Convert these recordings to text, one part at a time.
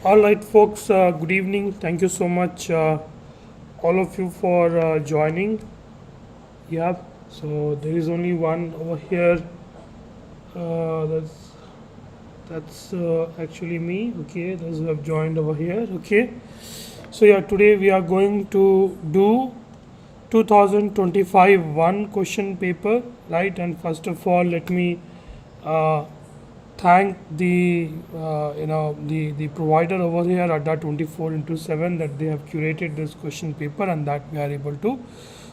All right, folks, good evening. Thank you so much, all of you, for joining. Yeah, so there is only one over here. That's actually me. Okay, those who have joined over here. Okay, so yeah, today we are going to do 2025 one question paper, right? And first of all, let me uh, thank the provider over here at that 24 into 7 that they have curated this question paper and that we are able to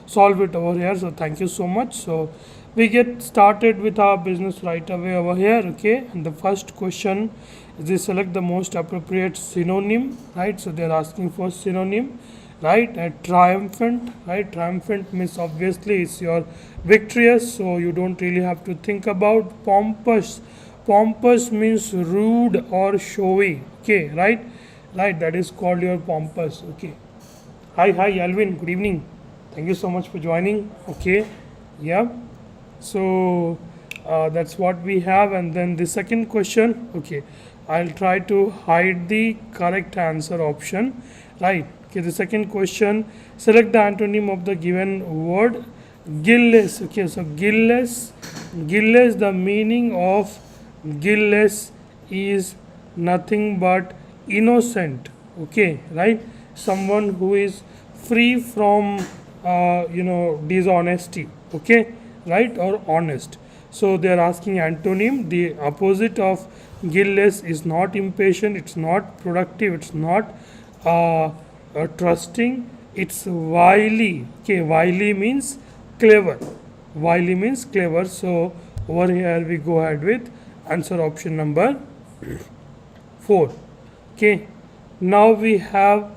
solve it over here. So thank you so much. So we get started with our business right away over here. Okay, and the first question is they select the most appropriate synonym, right? So they're asking for synonym, right? Triumphant, right? Triumphant means obviously it's your victorious, so you don't really have to think about. Pompous, pompous means rude or showy. Okay, right, that is called your pompous. Okay, hi Alvin, good evening, thank you so much for joining. Okay, yeah, so that's what we have. And then the second question, okay, I'll try to hide the correct answer option, right? Okay, the second question, select the antonym of the given word. Guileless. Okay, so guileless, the meaning of guileless is nothing but innocent. Okay, right? Someone who is free from dishonesty. Okay, right, or honest. So they are asking antonym. The opposite of guileless is not impatient, it's not productive, it's not trusting, it's wily. Okay, wily means clever. Wily means clever. So over here we go ahead with answer option number 4. Okay, now we have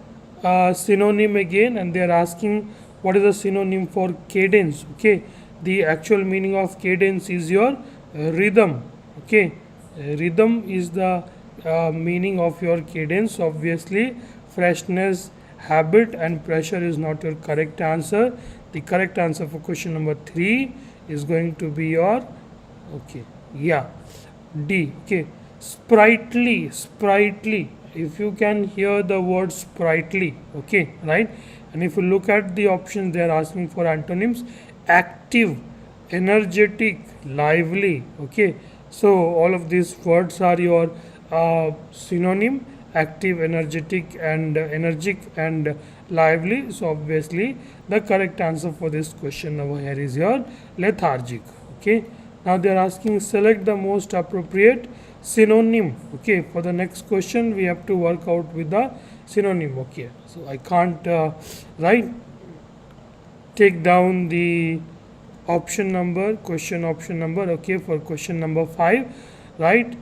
synonym again, and they are asking what is the synonym for cadence. Okay, the actual meaning of cadence is your rhythm. Okay, rhythm is the meaning of your cadence. Obviously, freshness, habit, and pressure is not your correct answer. The correct answer for question number 3 is going to be your D. Okay, sprightly. If you can hear the word sprightly, okay, right? And if you look at the options, they are asking for antonyms: active, energetic, lively. Okay, so all of these words are your synonym: active, energetic, and energetic and lively. So obviously the correct answer for this question over here is your lethargic. Okay, now they are asking select the most appropriate synonym. Okay, for the next question we have to work out with the synonym. Okay, so I can't take down the option number, question option number. Okay, for question number 5, right?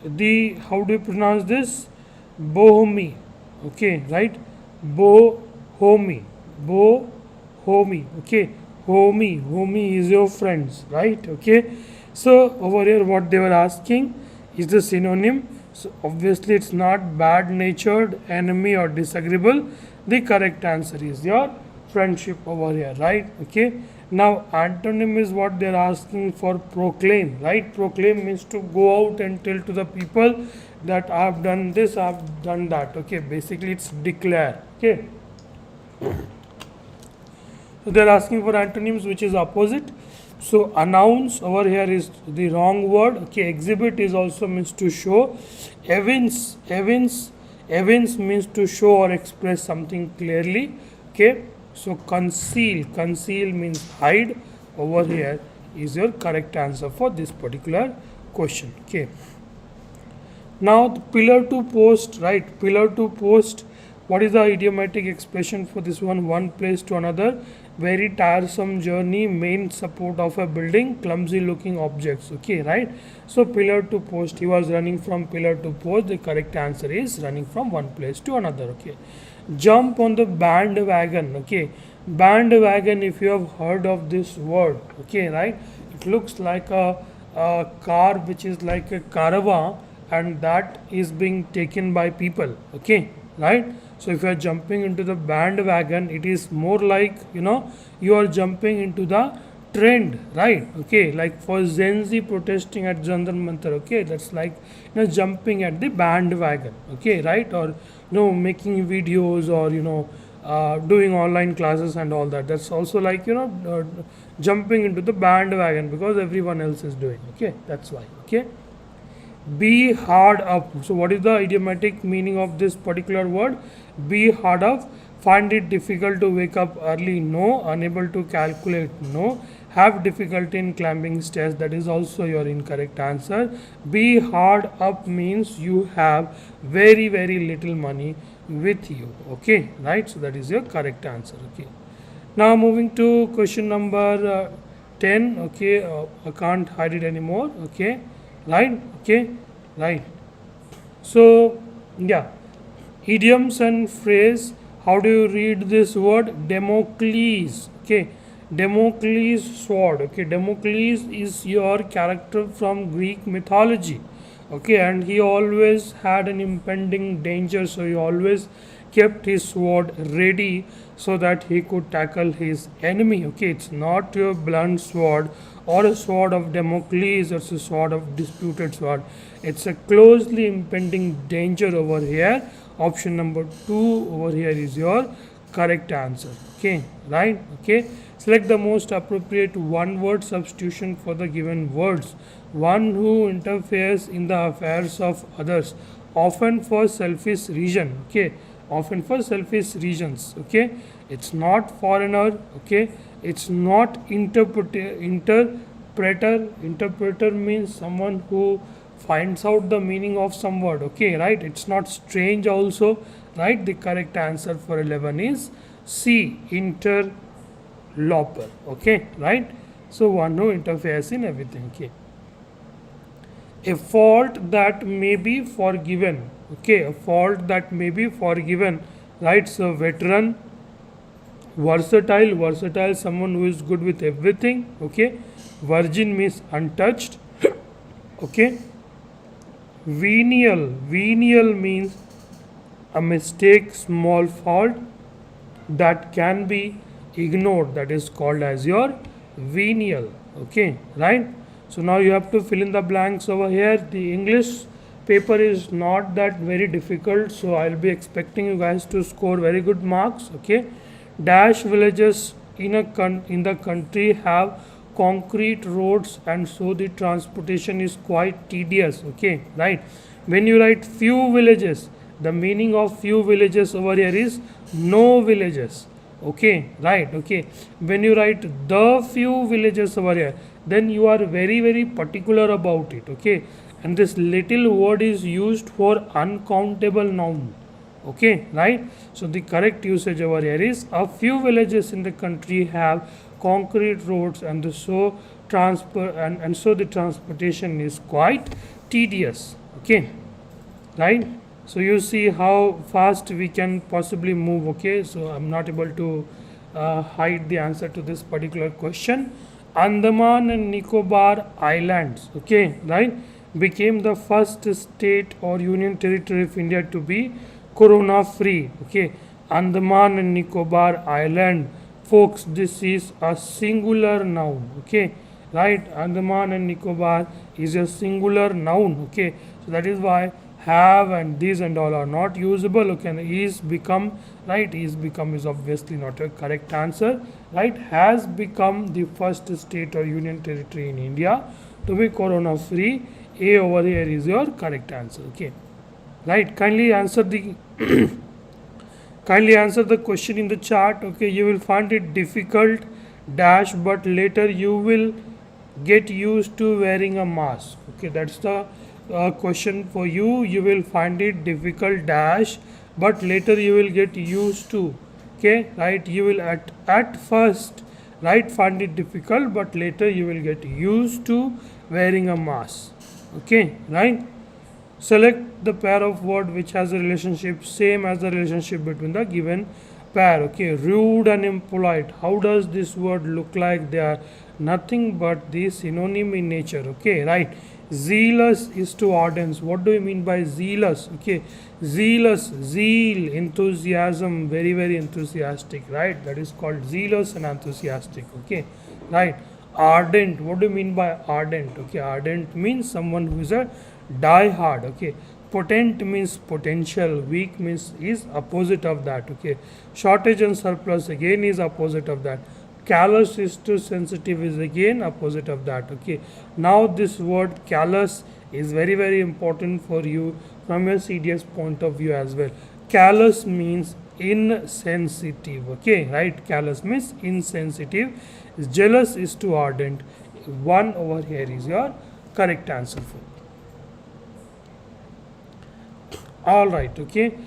The how do you pronounce this? Bohemi. Okay, right? Bohemi. Okay, homie is your friends, right? Okay, so over here what they were asking is the synonym. So obviously it's not bad natured, enemy, or disagreeable. The correct answer is your friendship over here, right? Okay, now antonym is what they're asking for. Proclaim, right? Proclaim means to go out and tell to the people that I have done this, I have done that. Okay, basically it's declare. Okay, so they are asking for antonyms which is opposite. So announce over here is the wrong word. Okay, exhibit is also means to show. Evince means to show or express something clearly. Okay, so conceal means hide. Over here is your correct answer for this particular question. Okay, now the pillar to post, right? Pillar to post, what is the idiomatic expression for this one? One place to another, very tiresome journey, main support of a building, clumsy looking objects. Okay, right? So pillar to post, he was running from pillar to post. The correct answer is running from one place to another. Okay, jump on the bandwagon. Okay, bandwagon, if you have heard of this word, okay, right? It looks like a car which is like a caravan, and that is being taken by people. Okay, right? So if you are jumping into the bandwagon, it is more like you are jumping into the trend, right? Okay, like for Gen Z protesting at Jantar Mantar, okay, that's like jumping at the bandwagon, okay, right? Or making videos, or doing online classes and all that. That's also like jumping into the bandwagon because everyone else is doing, okay, that's why, okay. Be hard up. So, what is the idiomatic meaning of this particular word? Be hard up. Find it difficult to wake up early? No. Unable to calculate? No. Have difficulty in climbing stairs? That is also your incorrect answer. Be hard up means you have very, very little money with you. Okay, right? So, that is your correct answer. Okay. Now, moving to question number 10. Okay, I can't hide it anymore. Okay, right? Okay, right. So, yeah, idioms and phrase. How do you read this word? Damocles. Okay, Damocles sword. Okay, Damocles is your character from Greek mythology. Okay, and he always had an impending danger, so he always kept his sword ready so that he could tackle his enemy. Okay, it's not your blunt sword or a sword of Damocles or a sword of disputed sword. It's a closely impending danger over here. Option number 2 over here is your correct answer. Okay, right? Okay, select the most appropriate one word substitution for the given words. One who interferes in the affairs of others, often for selfish reason. Okay, often for selfish reasons. Okay, it's not foreigner. Okay, it's not interpreter means someone who finds out the meaning of some word. Okay, right? It's not strange also, right? The correct answer for 11 is C, interloper. Okay, right? So one who interferes in everything. Okay, a fault that may be forgiven. Okay, a fault that may be forgiven, right? So veteran, versatile, someone who is good with everything. Okay, virgin means untouched. Okay, venial means a mistake, small fault that can be ignored, that is called as your venial. Okay, right? So now you have to fill in the blanks over here. The English paper is not that very difficult, so I'll be expecting you guys to score very good marks. Okay, dash villages in the country have concrete roads, and so the transportation is quite tedious. Okay, right? When you write few villages, the meaning of few villages over here is no villages. Okay, right? Okay, when you write the few villages over here, then you are very, very particular about it. Okay, and this little word is used for uncountable noun. Okay, right? So the correct usage over here is a few villages in the country have concrete roads, and so the transportation is quite tedious. Okay, right? So you see how fast we can possibly move. Okay, so I'm not able to hide the answer to this particular question. Andaman and Nicobar Islands, okay, right, became the first state or union territory of India to be corona free. Okay, Andaman and Nicobar Island, folks, this is a singular noun. Okay, right, Andaman and Nicobar is a singular noun. Okay, so that is why have and these and all are not usable. Okay, and is become, right, is become is obviously not a correct answer, right. Has become the first state or union territory in India to be corona free. A over here is your correct answer. Okay, right, kindly answer the kindly answer the question in the chat. Okay, you will find it difficult dash, but later you will get used to wearing a mask. Okay, that's the question for you. You will find it difficult dash, but later you will get used to. Okay, right, you will at first, right, find it difficult, but later you will get used to wearing a mask. Okay, right. Select the pair of word which has a relationship same as the relationship between the given pair. Okay, rude and impolite, how does this word look like? They are nothing but the synonym in nature. Okay, right. Zealous is to ardence. What do you mean by zealous? Okay, zealous, zeal, enthusiasm, very, very enthusiastic, right? That is called zealous and enthusiastic. Okay, right. ardent. What do you mean by ardent? Okay, ardent means someone who is a die hard. Okay, potent means potential, weak means is opposite of that. Okay, shortage and surplus again is opposite of that. Callous is to sensitive is again opposite of that. Okay, now this word callous is very important for you from your CDS point of view as well. Callous means insensitive. Okay, right? Callous means insensitive. Jealous is to ardent. 1 over here is your correct answer for. All right. Okay,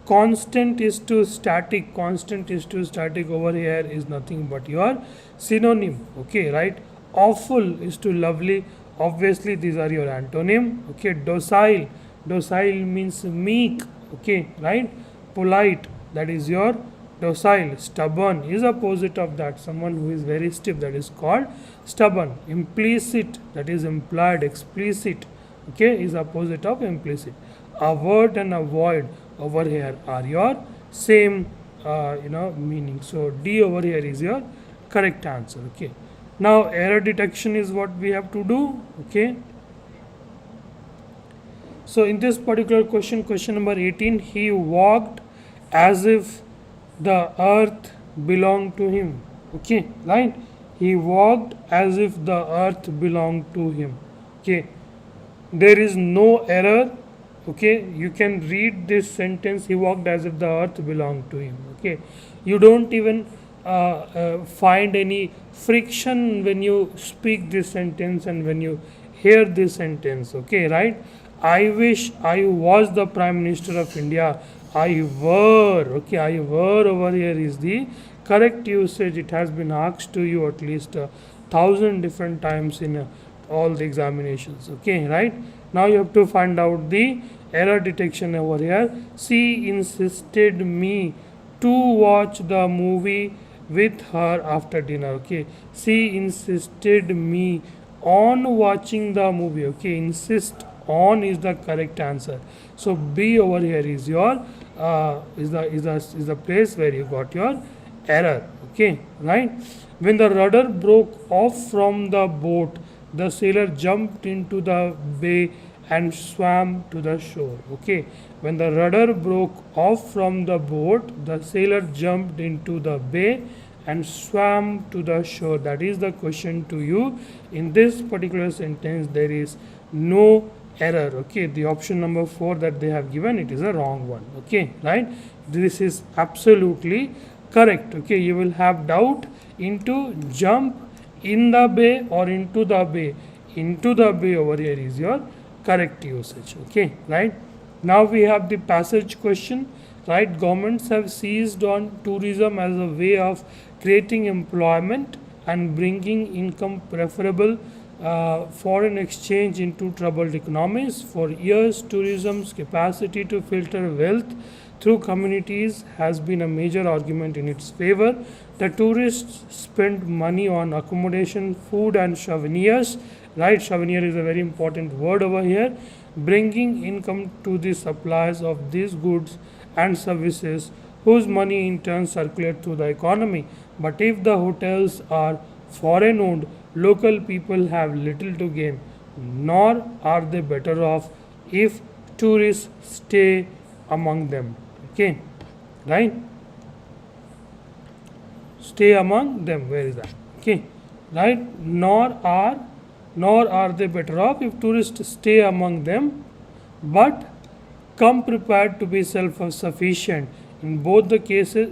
constant is to static. Constant is to static over here is nothing but your synonym. Okay, right? Awful is to lovely. Obviously these are your antonym. Okay, docile. Docile means meek. Okay, right? Polite, that is your docile. Stubborn is opposite of that, someone who is very stiff, that is called stubborn. Implicit, that is implied. Explicit, okay, is opposite of implicit. Avert and avoid over here are your same meaning. So D over here is your correct answer. Okay, now error detection is what we have to do. Okay, so in this particular question, question number 18, he walked as if the earth belonged to him. Okay, right? He walked as if the earth belonged to him. Okay, there is no error. Okay, you can read this sentence, he walked as if the earth belonged to him. Okay, you don't even find any friction when you speak this sentence and when you hear this sentence. Okay, right? I wish I was the Prime Minister of India. I were. Okay, I were over here is the correct usage. It has been asked to you at least 1,000 different times in all the examinations. Okay, right? Now you have to find out the error detection over here. She insisted me to watch the movie with her after dinner. Okay, she insisted me on watching the movie. Okay, insist on is the correct answer. So B over here is your is the place where you got your error. Okay, right? When the rudder broke off from the boat, the sailor jumped into the bay and swam to the shore. Okay, when the rudder broke off from the boat, the sailor jumped into the bay and swam to the shore. That is the question to you. In this particular sentence, there is no error. Okay, the option number 4 that they have given, it is a wrong one. Okay, right? This is absolutely correct. Okay, you will have doubt into jump in the bay or into the bay. Into the bay over here is your correct usage. Okay, right? Now we have the passage question. Right, governments have seized on tourism as a way of creating employment and bringing income preferable foreign exchange into troubled economies. For years, tourism's capacity to filter wealth through communities has been a major argument in its favor. The tourists spend money on accommodation, food, and souvenirs. Right, souvenir is a very important word over here. Bringing income to the suppliers of these goods and services, whose money in turn circulate through the economy. But if the hotels are foreign owned, local people have little to gain, nor are they better off if tourists stay among them. Okay, right? Stay among them. Where is that? Okay, right? Nor are they better off if tourists stay among them, but come prepared to be self-sufficient. In both cases,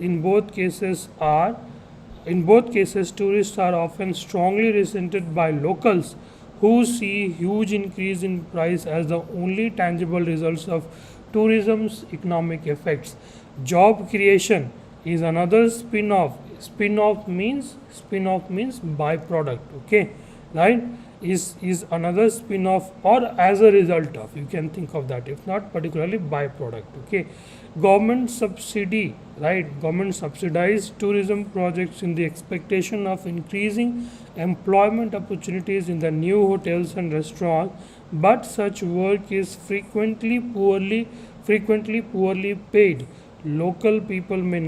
tourists are often strongly resented by locals who see huge increase in price as the only tangible results of tourism's economic effects. Job creation is another spin-off. Spin-off means byproduct. Okay, right? Is another spin-off or as a result of, you can think of that, if not particularly byproduct. Okay, government subsidy, right? Government subsidized tourism projects in the expectation of increasing employment opportunities in the new hotels and restaurants, but such work is frequently poorly paid. Local people may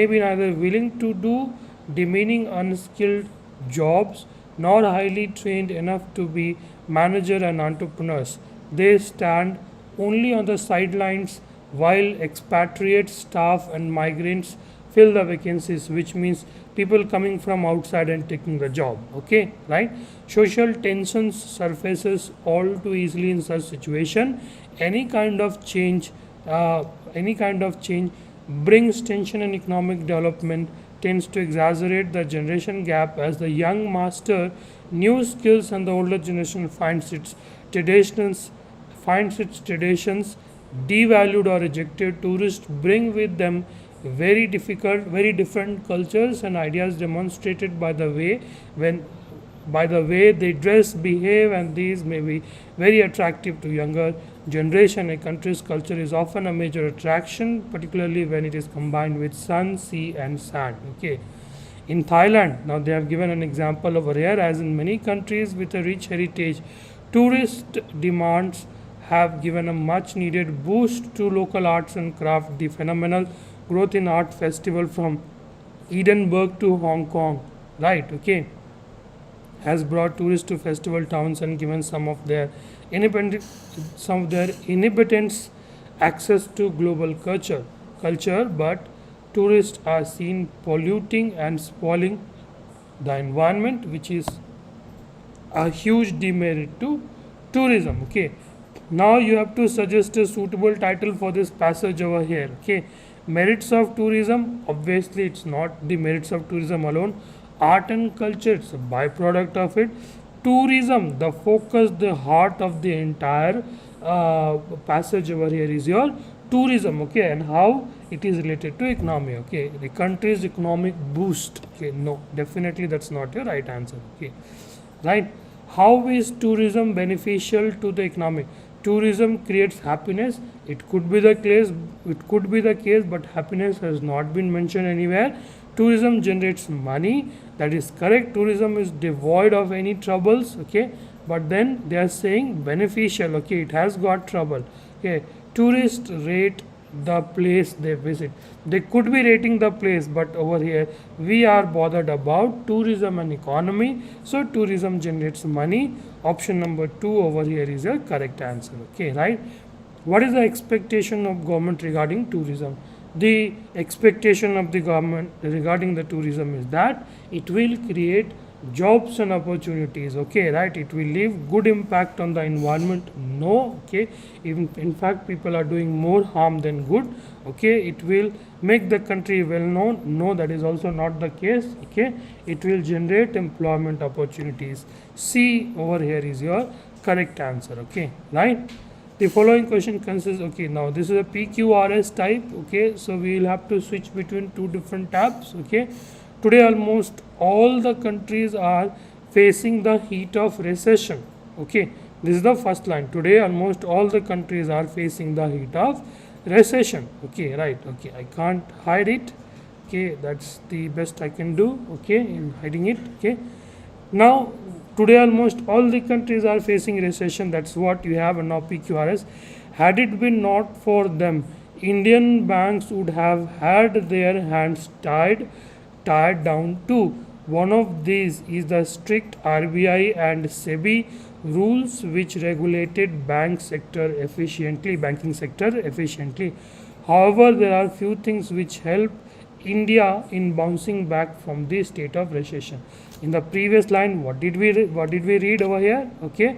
be neither willing to do demeaning unskilled jobs nor highly trained enough to be manager and entrepreneurs. They stand only on the sidelines while expatriate staff and migrants fill the vacancies, which means people coming from outside and taking the job. Okay, right? Social tensions surfaces all too easily in such situation. Any kind of change, uh, any kind of change brings tension, and economic development tends to exaggerate the generation gap as the young master new skills and the older generation finds its traditions devalued or rejected. Tourists bring with them very different cultures and ideas demonstrated by the way they dress, behave, and these may be very attractive to younger generation. A country's culture is often a major attraction, particularly when it is combined with sun, sea, and sand. Okay. In Thailand, now they have given an example over here, as in many countries with a rich heritage, tourist demands have given a much needed boost to local arts and craft. The phenomenal growth in art festival from Edinburgh to Hong Kong, right? Okay, has brought tourists to festival towns and given independent some of their inhabitants access to global culture, but tourists are seen polluting and spoiling the environment, which is a huge demerit to tourism. Okay, now you have to suggest a suitable title for this passage over here. Okay, merits of tourism, obviously it's not the merits of tourism alone. Art and culture, it's a byproduct of it. Tourism, the focus, the heart of the entire passage over here is your tourism. Okay, and how it is related to economy. Okay, the country's economic boost. Okay, no, definitely that's not your right answer. Okay, right? How is tourism beneficial to the economy? Tourism creates happiness. It could be the case, but happiness has not been mentioned anywhere. Tourism generates money. That is correct. Tourism is devoid of any troubles. Okay, but then they are saying beneficial. Okay, it has got trouble. Okay, tourists rate the place they visit. They could be rating the place, but over here we are bothered about tourism and economy. So tourism generates money. Option number 2 over here is a correct answer. Okay, right? What is the expectation of government regarding tourism? The expectation of the government regarding the tourism is that it will create jobs and opportunities. Okay, right? It will leave good impact on the environment. No. Okay, even in fact people are doing more harm than good. Okay, it will make the country well known. No, that is also not the case. Okay, it will generate employment opportunities. C over here is your correct answer. Okay, right? The following question consists, okay, now this is a PQRS type. Okay, so we will have to switch between two different tabs. Okay, today almost all the countries are facing the heat of recession. Okay, this is the first line. Today almost all the countries are facing the heat of recession. Okay, right? Okay, I can't hide it. Okay, that's the best I can do. Okay, in hiding it. Okay, now today almost all the countries are facing recession. That's what you have. And now PQRS, had it been not for them, Indian banks would have had their hands tied down too. One of these is the strict RBI and SEBI rules which regulated banking sector efficiently. However, there are few things which help India in bouncing back from this state of recession. In the previous line, what did we read over here? Okay,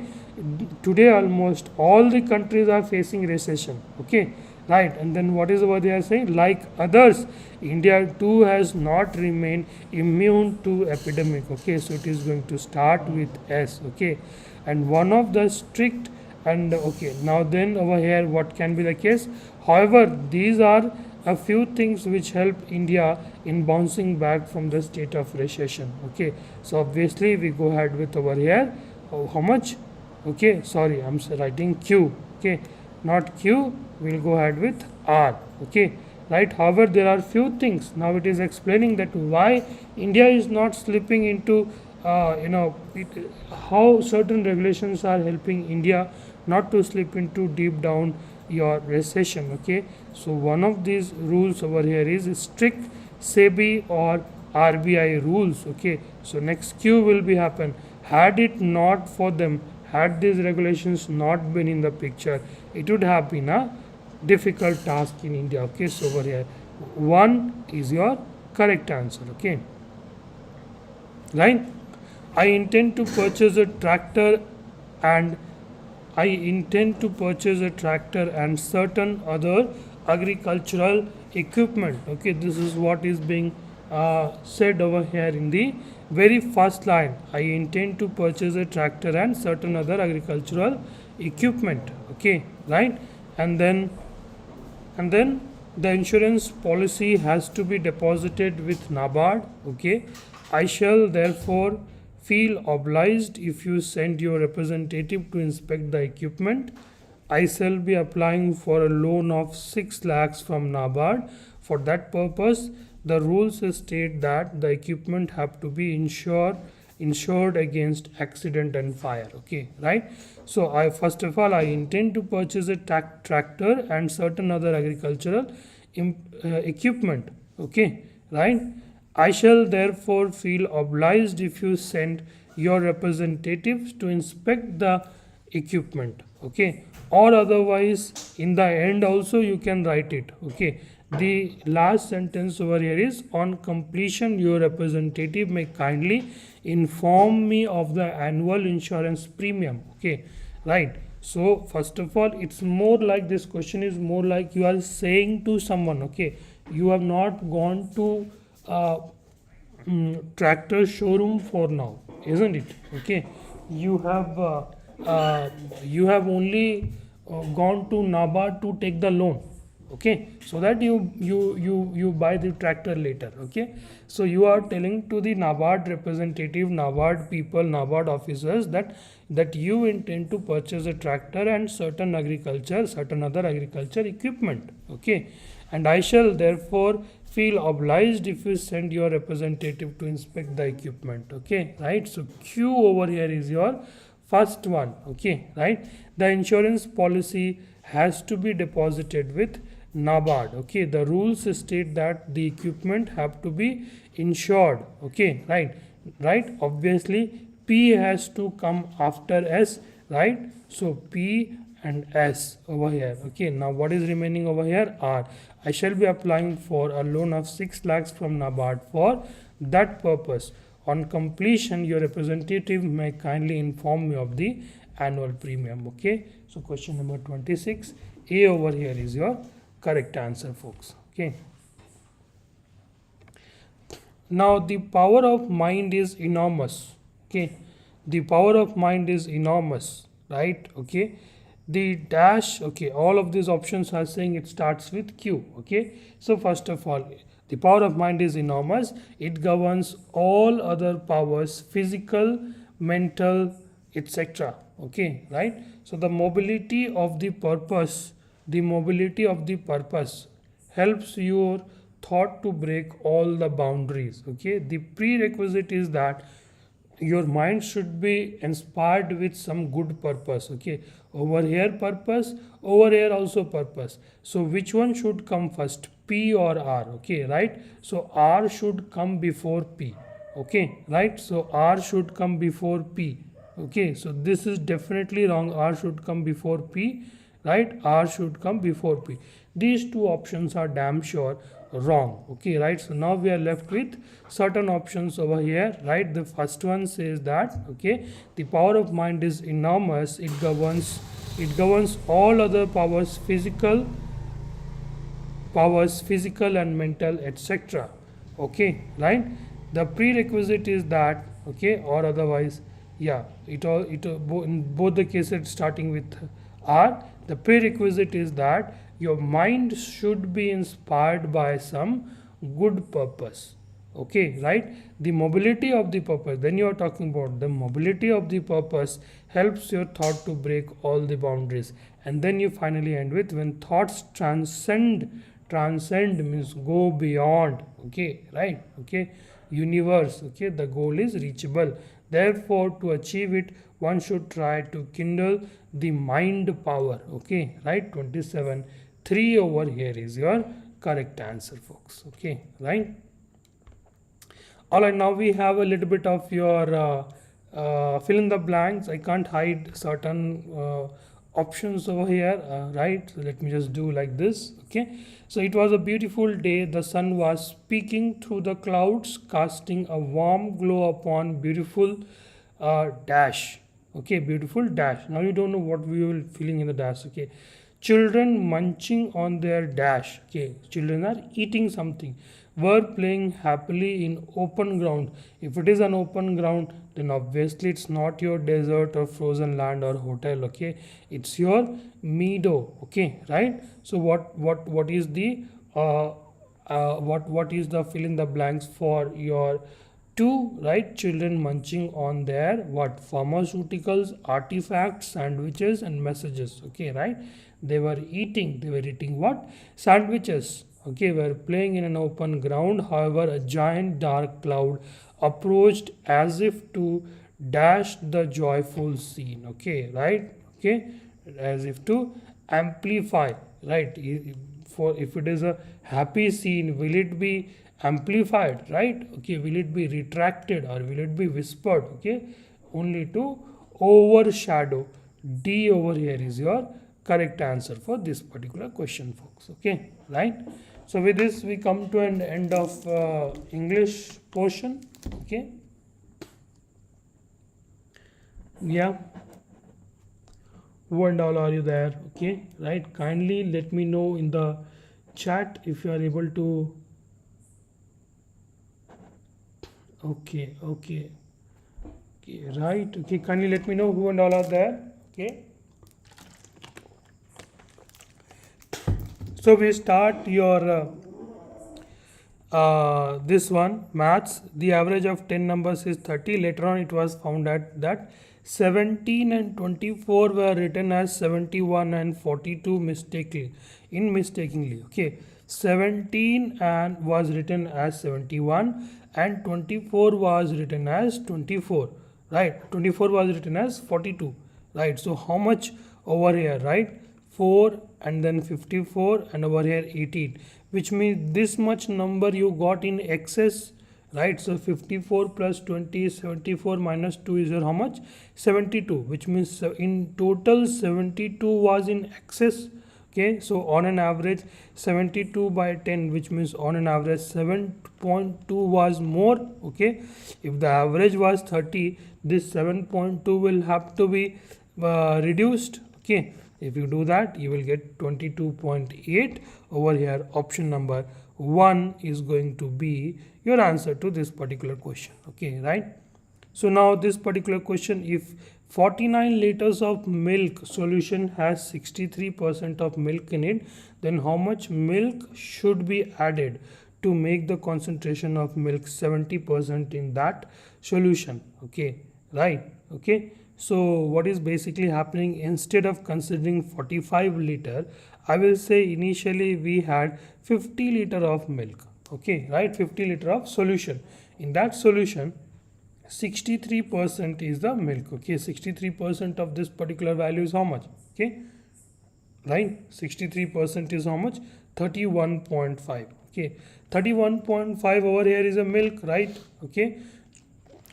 today almost all the countries are facing recession. Okay, right? And then what is over there saying? Like others, India too has not remained immune to epidemic. Okay, so it is going to start with S. Okay, and one of the strict and okay, now then over here what can be the case? However, these are a few things which help India in bouncing back from the state of recession. Okay, so obviously we go ahead with over here. How much? Okay, sorry, I'm writing Q. Okay, not Q. We'll go ahead with R. Okay, right? However, there are few things. Now it is explaining that why India is not slipping into how certain regulations are helping India not to slip into deep down your recession. Okay, so one of these rules over here is strict SEBI or RBI rules. Okay, so next Q will be happen. Had it not for them, had these regulations not been in the picture, it would have been a difficult task in India. Okay, so over here, 1 is your correct answer. Okay, right? I intend to purchase a tractor and I intend to purchase a tractor and certain other agricultural equipment. Okay, this is what is being said over here in the very first line. I intend to purchase a tractor and certain other agricultural equipment. Okay, right? And then the insurance policy has to be deposited with NABARD. Okay, I shall therefore feel obliged if you send your representative to inspect the equipment. I shall be applying for a loan of 6 lakhs from NABARD. For that purpose, the rules state that the equipment have to be insured against accident and fire. Okay, right? So I first of all I intend to purchase a tractor and certain other agricultural equipment. Okay, right? I shall therefore feel obliged if you send your representatives to inspect the equipment. Okay, or otherwise in the end also you can write it. Okay, the last sentence over here is, on completion your representative may kindly inform me of the annual insurance premium. Okay, right? So first of all, it's more like, this question is more like you are saying to someone. Okay, you have not gone to tractor showroom for now, isn't it? Okay, you have only gone to NABARD to take the loan. Okay, so that you buy the tractor later. Okay, so you are telling to the NABARD representative, NABARD people, NABARD officers that you intend to purchase a tractor and certain other agriculture equipment. Okay, and I shall therefore feel obliged if you send your representative to inspect the equipment. Okay, right? So Q over here is your first one. Okay, right? The insurance policy has to be deposited with NABARD. Okay, the rules state that the equipment have to be insured. Okay, right? Obviously P has to come after S, right? So P and S over here. Okay, now what is remaining over here? R. I shall be applying for a loan of 6 lakhs from NABARD for that purpose. On completion, your representative may kindly inform me of the annual premium. Okay, so question number 26, A over here is your correct answer, folks. Okay, now the power of mind is enormous. Okay, the power of mind is enormous, right? Okay, the dash, okay, all of these options are saying it starts with Q. Okay, so first of all, the power of mind is enormous. It governs all other powers, physical, mental, etc. Okay, right? So the mobility of the purpose helps your thought to break all the boundaries. Okay, the prerequisite is that your mind should be inspired with some good purpose. Okay, over here purpose, over here also purpose. So which one should come first, P or R? Okay, right? So R should come before P. Okay, right? So R should come before P. Okay, so this is definitely wrong. R should come before P, right? R should come before P. These two options are damn sure wrong. Okay, right? So now we are left with certain options over here, right? The first one says that, okay, the power of mind is enormous. It governs all other powers, physical and mental, etc. Okay, right? The prerequisite is that, okay, or otherwise, yeah, in both the cases starting with R. The prerequisite is that your mind should be inspired by some good purpose. Okay, right? The mobility of the purpose, then you are talking about the mobility of the purpose helps your thought to break all the boundaries. And then you finally end with, when thoughts transcend means go beyond. Okay, right? Okay, universe. Okay, the goal is reachable. Therefore, to achieve it, one should try to kindle the mind power. Okay, right? 27. 3 over here is your correct answer, folks. Okay, right? All right, now we have a little bit of your fill in the blanks. I can't hide certain options over here, right? So let me just do like this. Okay, so it was a beautiful day. The sun was peeking through the clouds, casting a warm glow upon beautiful dash. Okay, beautiful dash. Now you don't know what we will feeling in the dash. Okay, children munching on their dash. Okay, children are eating something, were playing happily in open ground. If it is an open ground, then obviously it's not your desert or frozen land or hotel. Okay, it's your meadow. Okay, right? So what is the what is the fill in the blanks for your two, right? Children munching on their what? Pharmaceuticals, artifacts, sandwiches, and messages. Okay, right? They were eating what? Sandwiches. Okay, were playing in an open ground. However, a giant dark cloud approached as if to dash the joyful scene. Okay, right? Okay, as if to amplify, right? For if it is a happy scene, will it be amplified, right? Okay, will it be retracted or will it be whispered? Okay, only to overshadow. D over here is your correct answer for this particular question, folks. Okay, right? So with this we come to an end of English portion. Okay, yeah, who and all are you there? Okay, right? Kindly let me know in the chat if you are able to. Okay, okay, okay, right? Okay, kindly let me know who and all are there. Okay, so we start your this one maths. The average of 10 numbers is 30. Later on it was found out that 17 and 24 were written as 71 and 42 mistakenly. Okay, 17 and was written as 71 and 24 was written as 24, right? 24 was written as 42, right? So how much over here, right? 4 and then 54 and over here 18, which means this much number you got in excess, right? So 54 plus 20 is 74 minus 2 is your how much? 72, which means in total 72 was in excess. Okay, so on an average 72 by 10, which means on an average 7.2 was more. Okay, if the average was 30, this 7.2 will have to be reduced. Okay, if you do that, you will get 22.8 over here. Option number 1 is going to be your answer to this particular question. Okay, right? So now this particular question, if 49 liters of milk solution has 63% of milk in it, then how much milk should be added to make the concentration of milk 70% in that solution? Okay, right? Okay, so what is basically happening, instead of considering 45 liter, I will say initially we had 50 liter of milk. Okay, right? 50 liter of solution. In that solution, 63% is the milk. Okay, 63% of this particular value is how much? Okay, right? 63% is how much? 31.5. Okay, 31.5 over here is a milk, right? Okay,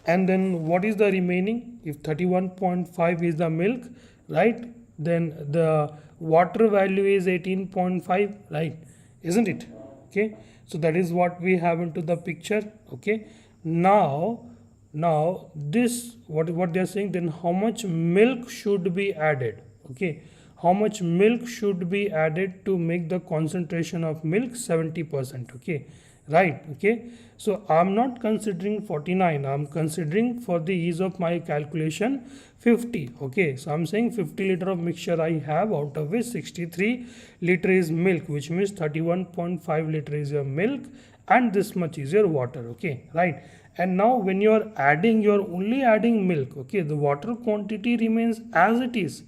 and then what is the remaining? If 31.5 is the milk, right, then the water value is 18.5, right? Isn't it? Okay, so that is what we have into the picture. Okay, now this what they are saying, then how much milk should be added? Okay, how much milk should be added to make the concentration of milk 70%? Okay, right? Okay, so I'm not considering 49, I'm considering for the ease of my calculation 50. Okay, so I'm saying 50 liter of mixture I have, out of which 63 liter is milk, which means 31.5 liter is your milk and this much is your water. Okay, right? And now when you are adding, you are only adding milk. Okay, the water quantity remains as it is,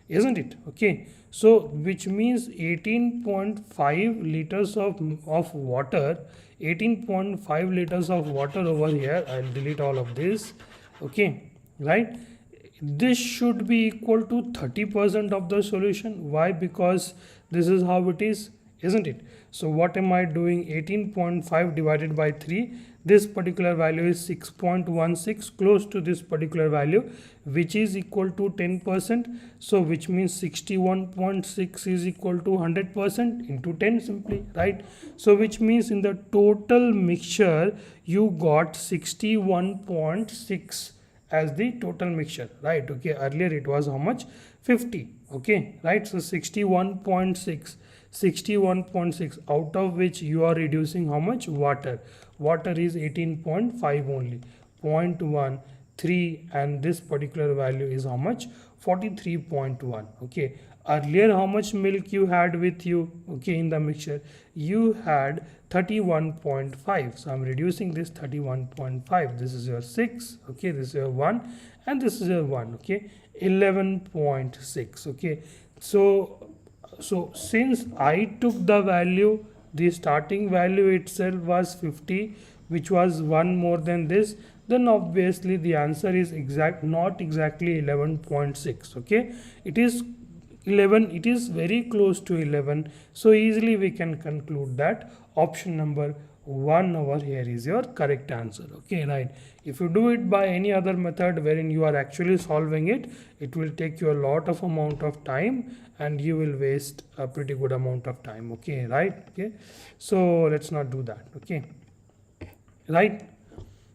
isn't it? Okay, so which means 18.5 liters of water, 18.5 liters of water over here. I'll delete all of this. Okay, right? This should be equal to 30% of the solution. Why? Because this is how it is. isn't it? So what am I doing? 18.5 divided by 3, this particular value is 6.16, close to this particular value, which is equal to 10%. So which means 61.6 is equal to 100% into 10 simply, right? So which means in the total mixture you got 61.6 as the total mixture, right? Okay, earlier it was how much? 50. Okay, right? So 61.6 out of which you are reducing how much? Water is 18.5 only, 0.13, and this particular value is how much? 43.1. okay, earlier how much milk you had with you? Okay, in the mixture you had 31.5, so I'm reducing this 31.5. This is your 6, okay, this is your 1, and this is your 1, okay, 11.6. okay, so since I took the value, the starting value itself was 50, which was 1 more than this, then obviously the answer is not exactly 11.6. okay, it is 11, it is very close to 11, so easily we can conclude that option number 1 over here is your correct answer. Okay, right? If you do it by any other method wherein you are actually solving it, it will take you a lot of amount of time and you will waste a pretty good amount of time. Okay, right? Okay, so let's not do that. Okay, right?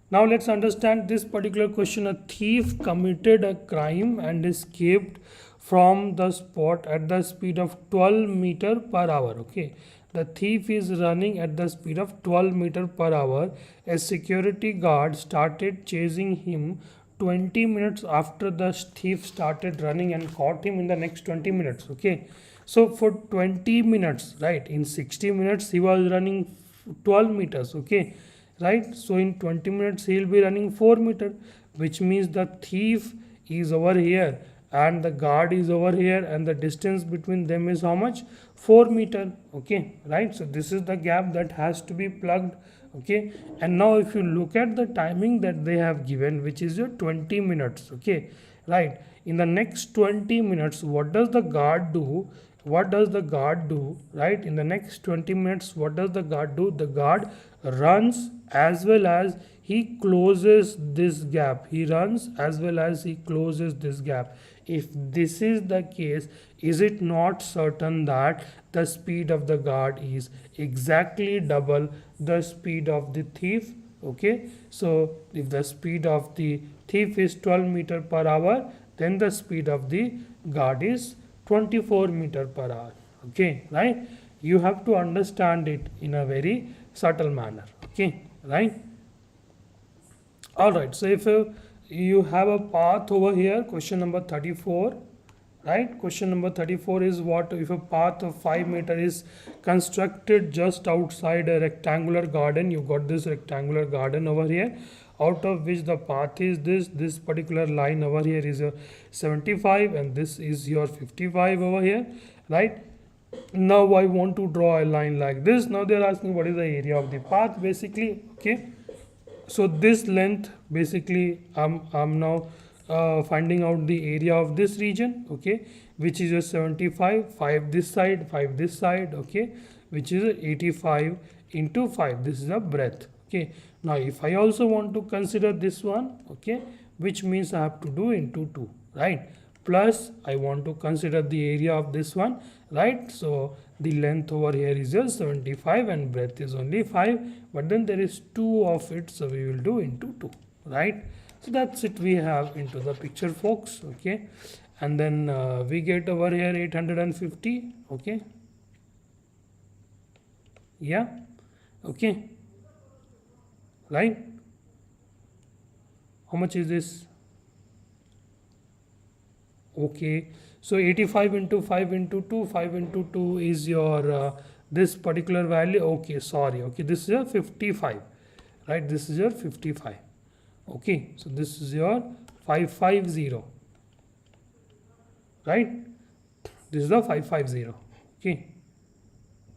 Now let's understand this particular question. A thief committed a crime and escaped from the spot at the speed of 12 meter per hour. Okay, the thief is running at the speed of 12 meter per hour. A security guard started chasing him 20 minutes after the thief started running and caught him in the next 20 minutes. Okay, so for 20 minutes, right, in 60 minutes he was running 12 meters. Okay, right, so in 20 minutes he will be running 4 meter, which means the thief is over here and the guard is over here, and the distance between them is how much? 4 meter. Okay, right, so this is the gap that has to be plugged. Okay, and now if you look at the timing that they have given, which is your 20 minutes. Okay, right, in the next 20 minutes what does the guard do? Right, in the next 20 minutes what does the guard do? The guard runs as well as he closes this gap. He runs as well as he closes this gap. If this is the case, is it not certain that the speed of the guard is exactly double the speed of the thief? Okay, so if the speed of the thief is 12 meter per hour, then the speed of the guard is 24 meter per hour. Okay, right, you have to understand it in a very subtle manner. Okay, right. All right, so if you have a path over here, question number 34, right? Question number 34 is what if a path of 5 meter is constructed just outside a rectangular garden. You got this rectangular garden over here, out of which the path is this particular line over here is a 75 and this is your 55 over here, right? Now I want to draw a line like this. Now they are asking what is the area of the path basically. Okay, so this length basically I'm now finding out the area of this region. Okay, which is a 75, 5 this side, 5 this side. Okay, which is 85 into 5. This is a breadth. Okay, now if I also want to consider this one, okay, which means I have to do into 2, right, plus I want to consider the area of this one, right? So the length over here is just 75 and breadth is only 5, but then there is 2 of it, so we will do into 2, right? So that's it we have into the picture, folks. Okay, and then we get over here 850. Okay, yeah, okay, right, how much is this? Okay, so 85 into 5 into 2, 5 into 2 is your this particular value. Okay, sorry, okay, this is your 55, right, this is your 55. Okay, so this is your 550, right, this is the 550. Okay,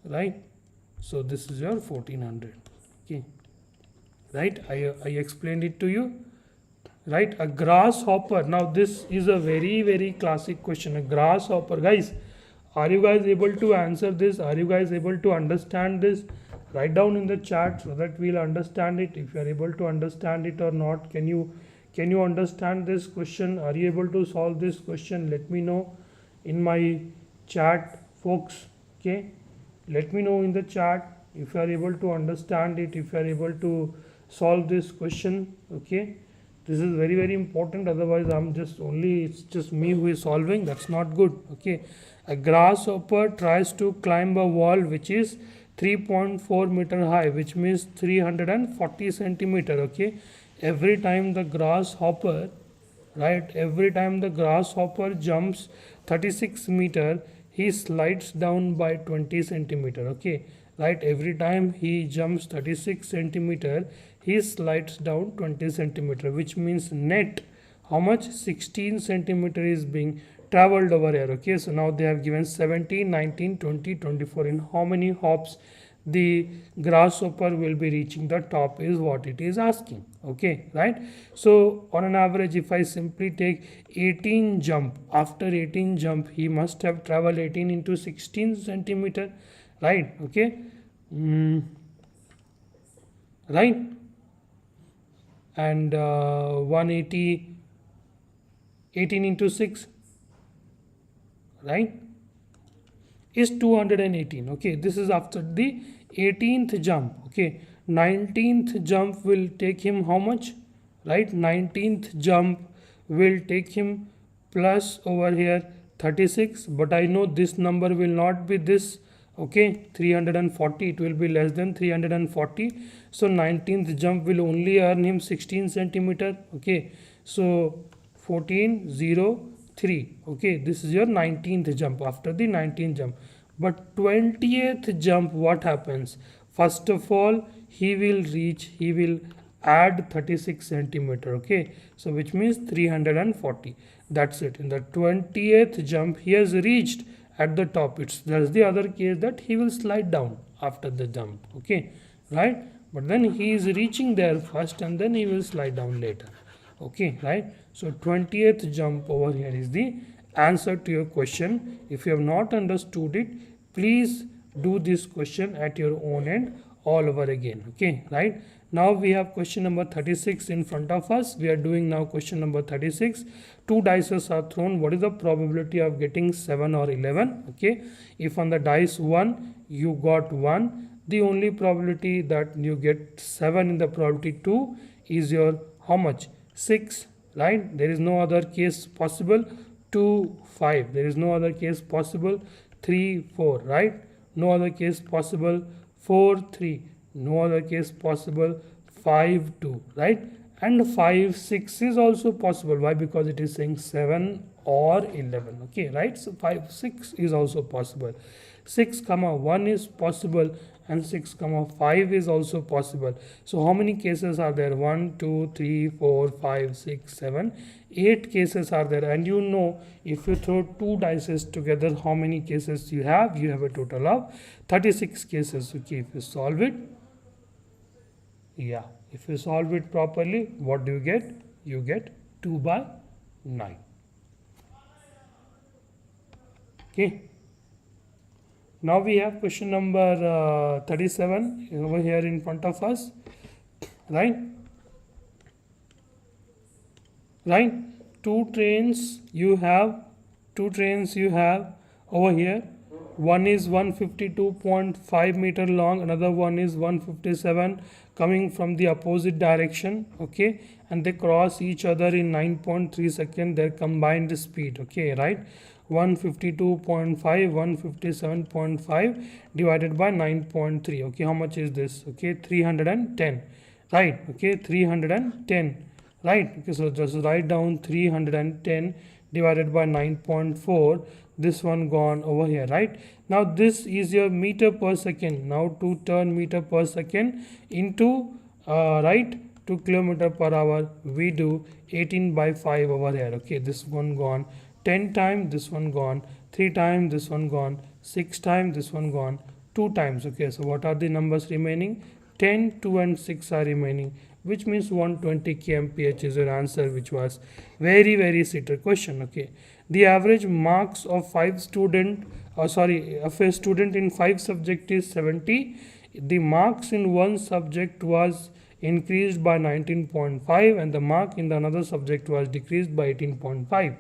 right, so this is your 1400. Okay, right, I explained it to you, right? A grasshopper, now this is a very classic question. A grasshopper, guys, Are you guys able to answer this? Are you guys able to understand this? Write down in the chat so that we'll understand it. If you are able to understand it or not, can you understand this question? Are you able to solve this question? Let me know in my chat, folks. Okay, let me know in the chat if you are able to understand it, if you are able to solve this question. Okay, this is very very important, otherwise it's just me who is solving. That's not good. Okay, a grasshopper tries to climb a wall which is 3.4 meter high, which means 340 centimeter. Okay, every time the grasshopper, right, every time the grasshopper jumps 36 meter, he slides down by 20 centimeter. Okay, right, every time he jumps 36 centimeter, he slides down 20 centimeter, which means net how much? 16 centimeter is being traveled over here. Okay, so now they have given 17, 19, 20, 24. In how many hops the grasshopper will be reaching the top is what it is asking. Okay, right? So on an average, if I simply take 18 jump, after 18 jump he must have traveled 18 into 16 centimeter, right? Okay, right, and 180, 18 into 6, right, is 218. Okay, this is after the 18th jump. Okay, 19th jump will take him how much? Right, 19th jump will take him plus over here 36, but I know this number will not be this. Okay, 340, it will be less than 340. So 19th jump will only earn him 16 centimeter. Okay, so 1403. Okay, this is your 19th jump, after the 19th jump. But 20th jump, what happens? First of all, he will add 36 centimeter. Okay, so which means 340. That's it. In the 20th jump, he has reached at the top. That's the other case, that he will slide down after the jump. Okay, right, but then he is reaching there first and then he will slide down later. Okay, right, so 20th jump over here is the answer to your question. If you have not understood it, please do this question at your own end all over again. Okay, right, now we have question number 36 in front of us. We are doing now question number 36. Two dices are thrown. What is the probability of getting 7 or 11? Okay, if on the dice 1 you got 1, the only probability that you get 7 in the probability 2 is your how much? 6, right? There is no other case possible. 2, 5, there is no other case possible. 3, 4, right? No other case possible. 4, 3, no other case possible. 5, 2, right? And 5, 6 is also possible. Why? Because it is saying 7 or 11. Okay, right? So 5, 6 is also possible. 6, 1 is possible, and 6, 5 is also possible. So how many cases are there? 1, 2, 3, 4, 5, 6, 7, 8 cases are there. And you know, if you throw two dices together, how many cases you have? You have a total of 36 cases. Okay, if you solve it, yeah, if you solve it properly, what do you get? You get 2 by 9. Okay, now we have question number 37 over here in front of us, right? Right, two trains you have over here. One is 152.5 meter long, another one is 157, coming from the opposite direction. Okay, and they cross each other in 9.3 seconds, their combined speed. Okay, right, 152.5, 157.5 divided by 9.3. Okay, how much is this? Okay, 310, right? Okay, 310, right? Okay, so just write down 310 divided by 9.4. This one gone over here, right? Now this is your meter per second. Now to turn meter per second into right, to kilometer per hour, we do 18 by 5 over here. Okay, this one gone 10 times, this one gone 3 times, this one gone 6 times, this one gone 2 times. Okay, so what are the numbers remaining? 10, 2 and 6 are remaining. which means 120 kmph is your answer, which was very sitter question. Okay, the average marks of of a student in 5 subject is 70. The marks in one subject was increased by 19.5 and the mark in the another subject was decreased by 18.5.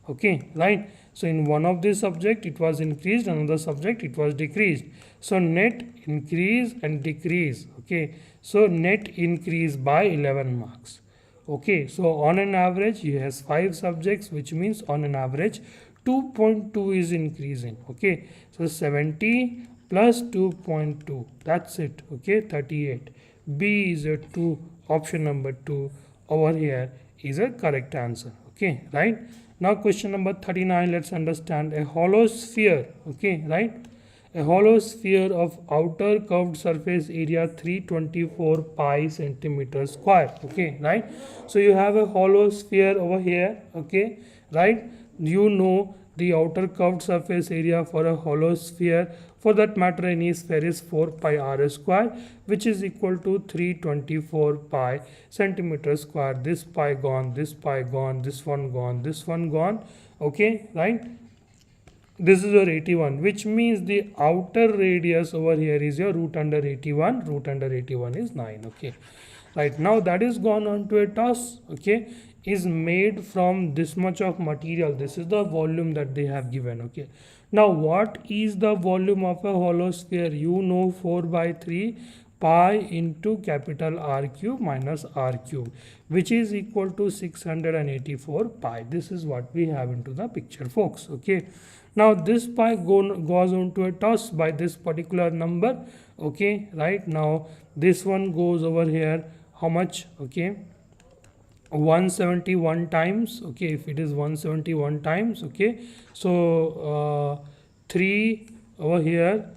Okay, right? So in one of the subject it was increased, another subject it was decreased. So net increase and decrease. Okay, so net increase by 11 marks. Okay, so on an average he has 5 subjects, which means on an average 2.2 is increasing. Okay, so 70 plus 2.2, that's it. Okay, 38. B is a 2, option number 2 over here is a correct answer. Okay, right? Now question number 39, let's understand a hollow sphere. Okay, right? A hollow sphere of outer curved surface area 324 pi centimeter square. Okay, right? So you have a hollow sphere over here. Okay, right? You know the outer curved surface area for a hollow sphere, for that matter any sphere, is 4 pi r square, which is equal to 324 pi centimeter square. This pi gone, this pi gone, this one gone, this one gone. Okay, right? This is your 81, which means the outer radius over here is your root under 81. Root under 81 is 9. Okay, right? Now that is gone on to a toss. Okay, is made from this much of material. This is the volume that they have given. Okay, now what is the volume of a hollow sphere? You know, 4 by 3 pi into capital R cube minus R cube, which is equal to 684 pi. This is what we have into the picture, folks. Okay, now this pi goes on to a toss by this particular number. Okay, right? Now this one goes over here, how much? Okay, 171 times. Okay, if it is 171 times, okay, so 3 over here,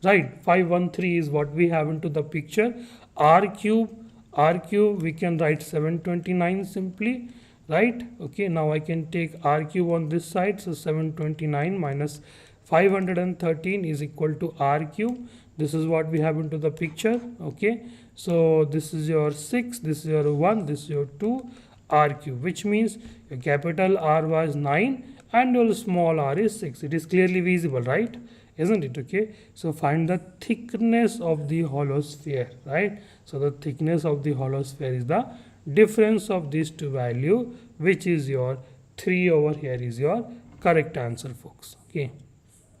right, 513 is what we have into the picture. R cube we can write 729 simply, right? Okay, now I can take R cube on this side, so 729 minus 513 is equal to R cube. This is what we have into the picture. Okay, so this is your 6, this is your 1, this is your 2, R cube, which means your capital R was 9 and your small r is 6. It is clearly visible, right? Isn't it? Okay, so find the thickness of the hollow sphere, right? So the thickness of the hollow sphere is the difference of these two value, which is your 3 over here is your correct answer, folks. Okay,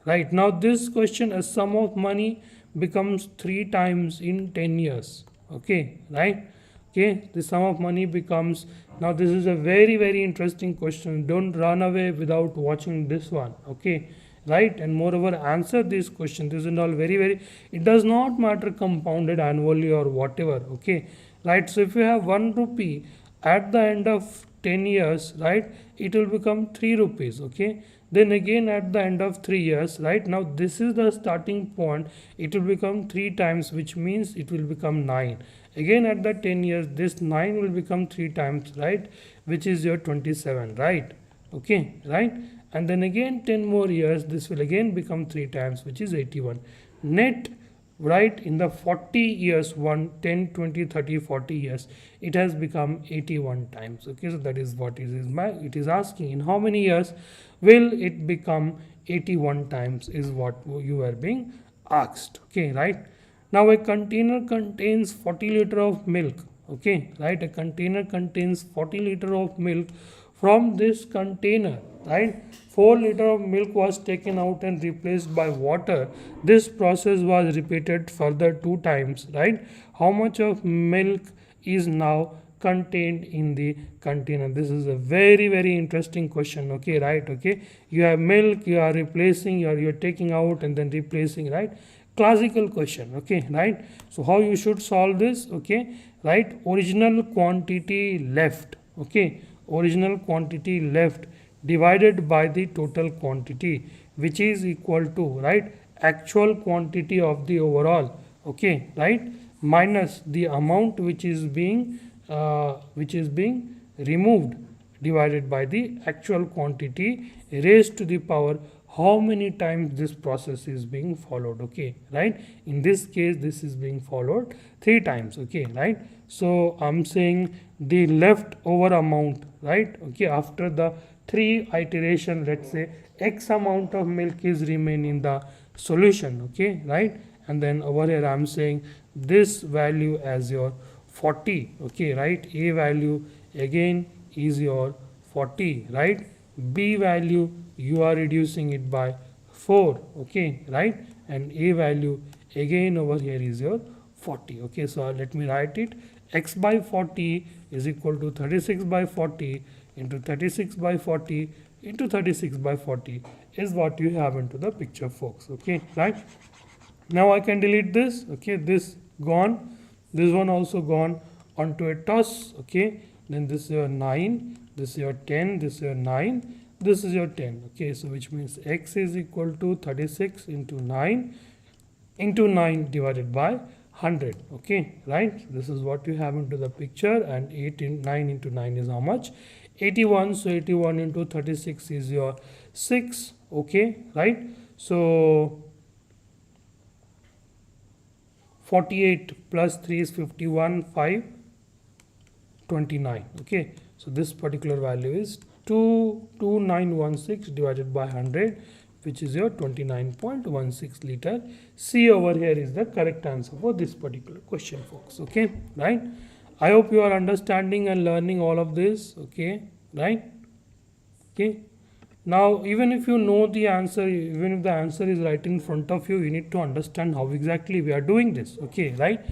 right? Now this question, a sum of money becomes 3 times in 10 years. Okay, right? Okay, the sum of money becomes, now this is a very interesting question. Don't run away without watching this one. Okay, right? And moreover, answer this question. This is all very, it does not matter compounded annually or whatever. Okay, right? So if you have 1 rupee at the end of 10 years, right, it will become 3 rupees. Okay, then again at the end of 3 years, right, now this is the starting point, it will become 3 times, which means it will become 9. Again at the 10 years, this 9 will become 3 times, right, which is your 27, right? Okay, right? And then again 10 more years, this will again become 3 times, which is 81. Net, right, in the 40 years, 1, 10, 20, 30, 40 years, it has become 81 times. Okay, so that is what it is asking. In how many years will it become 81 times is what you are being asked. Okay, right? Now a container contains 40 liter of milk. Okay, right? A container contains 40 liter of milk. From this container, right, 4 liter of milk was taken out and replaced by water. This process was repeated further 2 times, right? How much of milk is now contained in the container? This is a very interesting question. Okay, right? Okay, you have milk, you are replacing, you're taking out and then replacing, right? Classical question. Okay, right? So how you should solve this? Okay, right? Original quantity left. Okay, original quantity left divided by the total quantity, which is equal to, right, actual quantity of the overall. Okay, right, minus the amount which is being removed divided by the actual quantity raised to the power how many times this process is being followed. Okay, right? In this case, this is being followed 3 times. Okay, right? So I'm saying the leftover amount, right? Okay, after the 3 iteration, let's say x amount of milk is remain in the solution. Okay, right? And then over here I'm saying this value as your 40. Okay, right? A value again is your 40, right? B value you are reducing it by 4. Okay, right? And A value again over here is your 40. Okay, so let me write it. X by 40 is equal to 36 by 40 into 36 by 40 into 36 by 40 is what you have into the picture, folks. Okay, right? Now I can delete this. Okay, this gone, this one also gone onto a toss. Okay, then this is your 9, this is your 10, this is your 9, this is your 10. Okay, so which means x is equal to 36 into 9 divided by 100. Okay, right? So this is what you have into the picture, and 9 into 9 is how much? 81. So 81 into 36 is your 6. Okay, right? So 48 plus 3 is 51, 5, 29. Okay, so this particular value is 22916 divided by 100, which is your 29.16 liter. C over here is the correct answer for this particular question, folks. Okay, right? I hope you are understanding and learning all of this. Okay, right? Okay. Now, even if you know the answer, even if the answer is right in front of you, you need to understand how exactly we are doing this. Okay, right?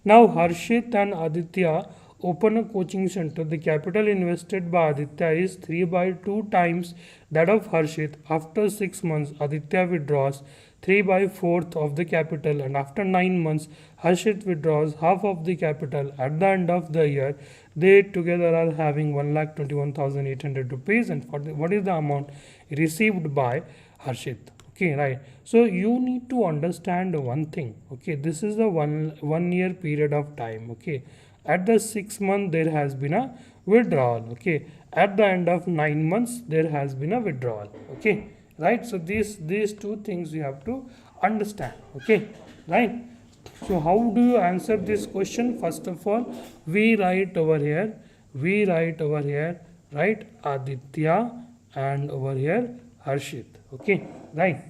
Now, Harshit and Aditya open a coaching center. The capital invested by Aditya is 3 by 2 times that of Harshit. After 6 months, Aditya withdraws 3 by 4th of the capital, and after 9 months, Harshit withdraws half of the capital. At the end of the year, they together are having 1,21,800 rupees. And for what is the amount received by Harshit? Okay, right? So you need to understand one thing. Okay, this is the one year period of time. Okay, at the 6 month there has been a withdrawal. Okay, at the end of 9 months there has been a withdrawal. Okay, right? So these two things you have to understand. Okay, right? So how do you answer this question? First of all, we write over here, right, Aditya, and over here Harshit. Okay, right?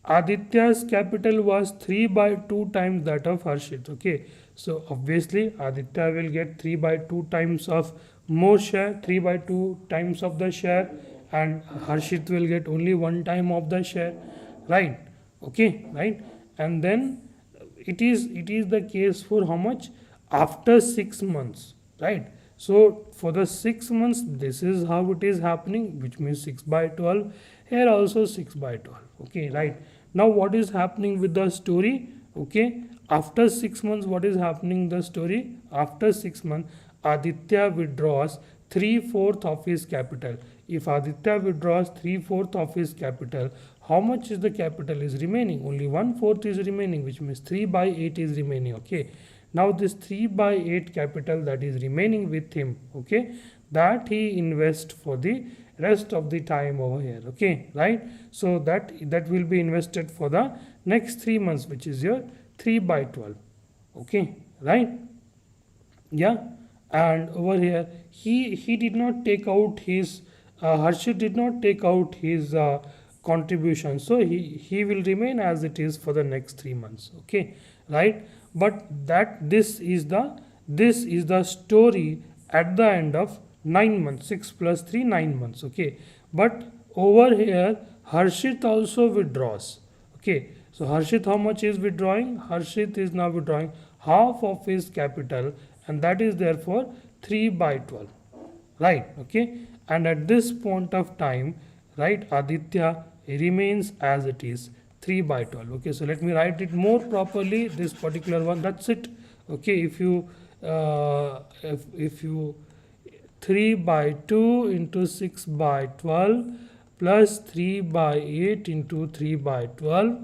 Aditya's capital was 3 by 2 times that of Harshit. Okay, so obviously Aditya will get 3 by 2 times of more share, 3 by 2 times of the share, and Harshit will get only 1 time of the share, right? Okay, right? And then it is the case for how much? After 6 months, right? So for the 6 months, this is how it is happening, which means 6 by 12. Here also 6 by 12. Okay, right? Now what is happening with the story? Okay, after 6 months, what is happening the story? After 6 months, Aditya withdraws 3/4 of his capital. If Aditya withdraws 3/4 of his capital, how much is the capital is remaining? Only 1/4 is remaining, which means 3 by 8 is remaining. Okay, now this 3 by 8 capital that is remaining with him, okay, that he invests for the rest of the time over here. Okay, right? So that will be invested for the next 3 months, which is your 3 by 12. Okay, right? Yeah, and over here he did not take out his Harshit did not take out his contribution, so he will remain as it is for the next 3 months. Okay, right? But this is the story at the end of 9 months. 6 plus 3, 9 months. Okay, but over here Harshit also withdraws. Okay, so Harshit how much is withdrawing? Harshit is now withdrawing half of his capital, and that is therefore 3 by 12, right? Okay, and at this point of time, right, Aditya remains as it is, 3 by 12. Okay, so let me write it more properly, this particular one. That's it. Okay, if you 3 by 2 into 6 by 12 plus 3 by 8 into 3 by 12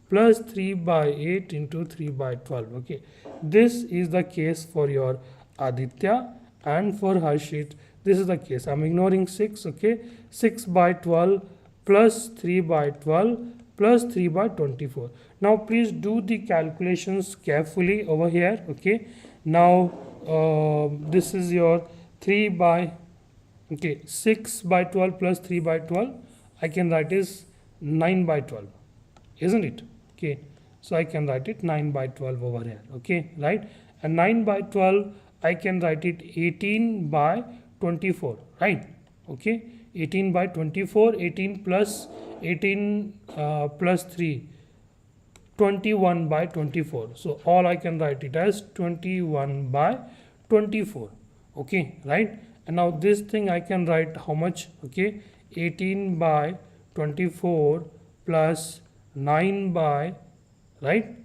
plus 3 by 8 into 3 by 12. Okay, this is the case for your Aditya, and for Harshit this is the case. I'm ignoring 6. Okay, 6 by 12 plus 3 by 12 plus 3 by 24. Now please do the calculations carefully over here. Okay, now this is your 3 by 6 by 12 plus 3 by 12, I can write is 9 by 12, isn't it? Okay, so I can write it 9 by 12 over here. Okay, right, and 9 by 12 I can write it 18 by 24, right? Okay, 18 by 24, 18 plus 18 plus 3, 21 by 24. So all I can write it as 21 by 24. Okay, right, and now this thing I can write how much? Okay, 18 by 24 plus 9 by, right,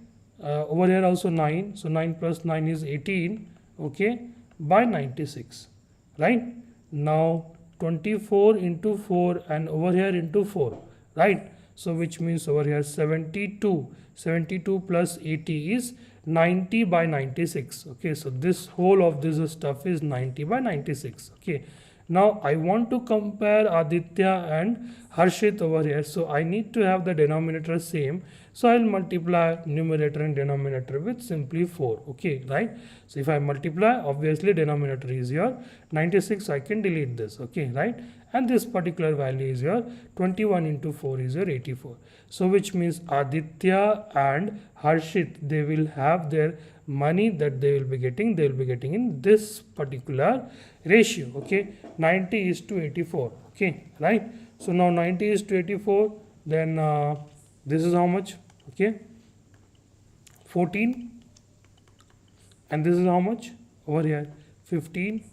over here also 9, so 9 plus 9 is 18, okay, by 96, right? Now 24 into 4 and over here into 4, right? So which means over here 72 plus 80 is 90 by 96. Okay, so this whole of this stuff is 90 by 96. Okay, now I want to compare Aditya and Harshit over here, so I need to have the denominator same, so I'll multiply numerator and denominator with simply 4. Okay, right, so if I multiply, obviously denominator is your 96, I can delete this. Okay, right, and this particular value is your 21 into 4 is your 84. So which means Aditya and Harshit, they will have their money that they will be getting in this particular ratio. Okay, 90 is to 84. Okay, right, so now 90 is to 84, then this is how much? Okay, 14, and this is how much over here? 15,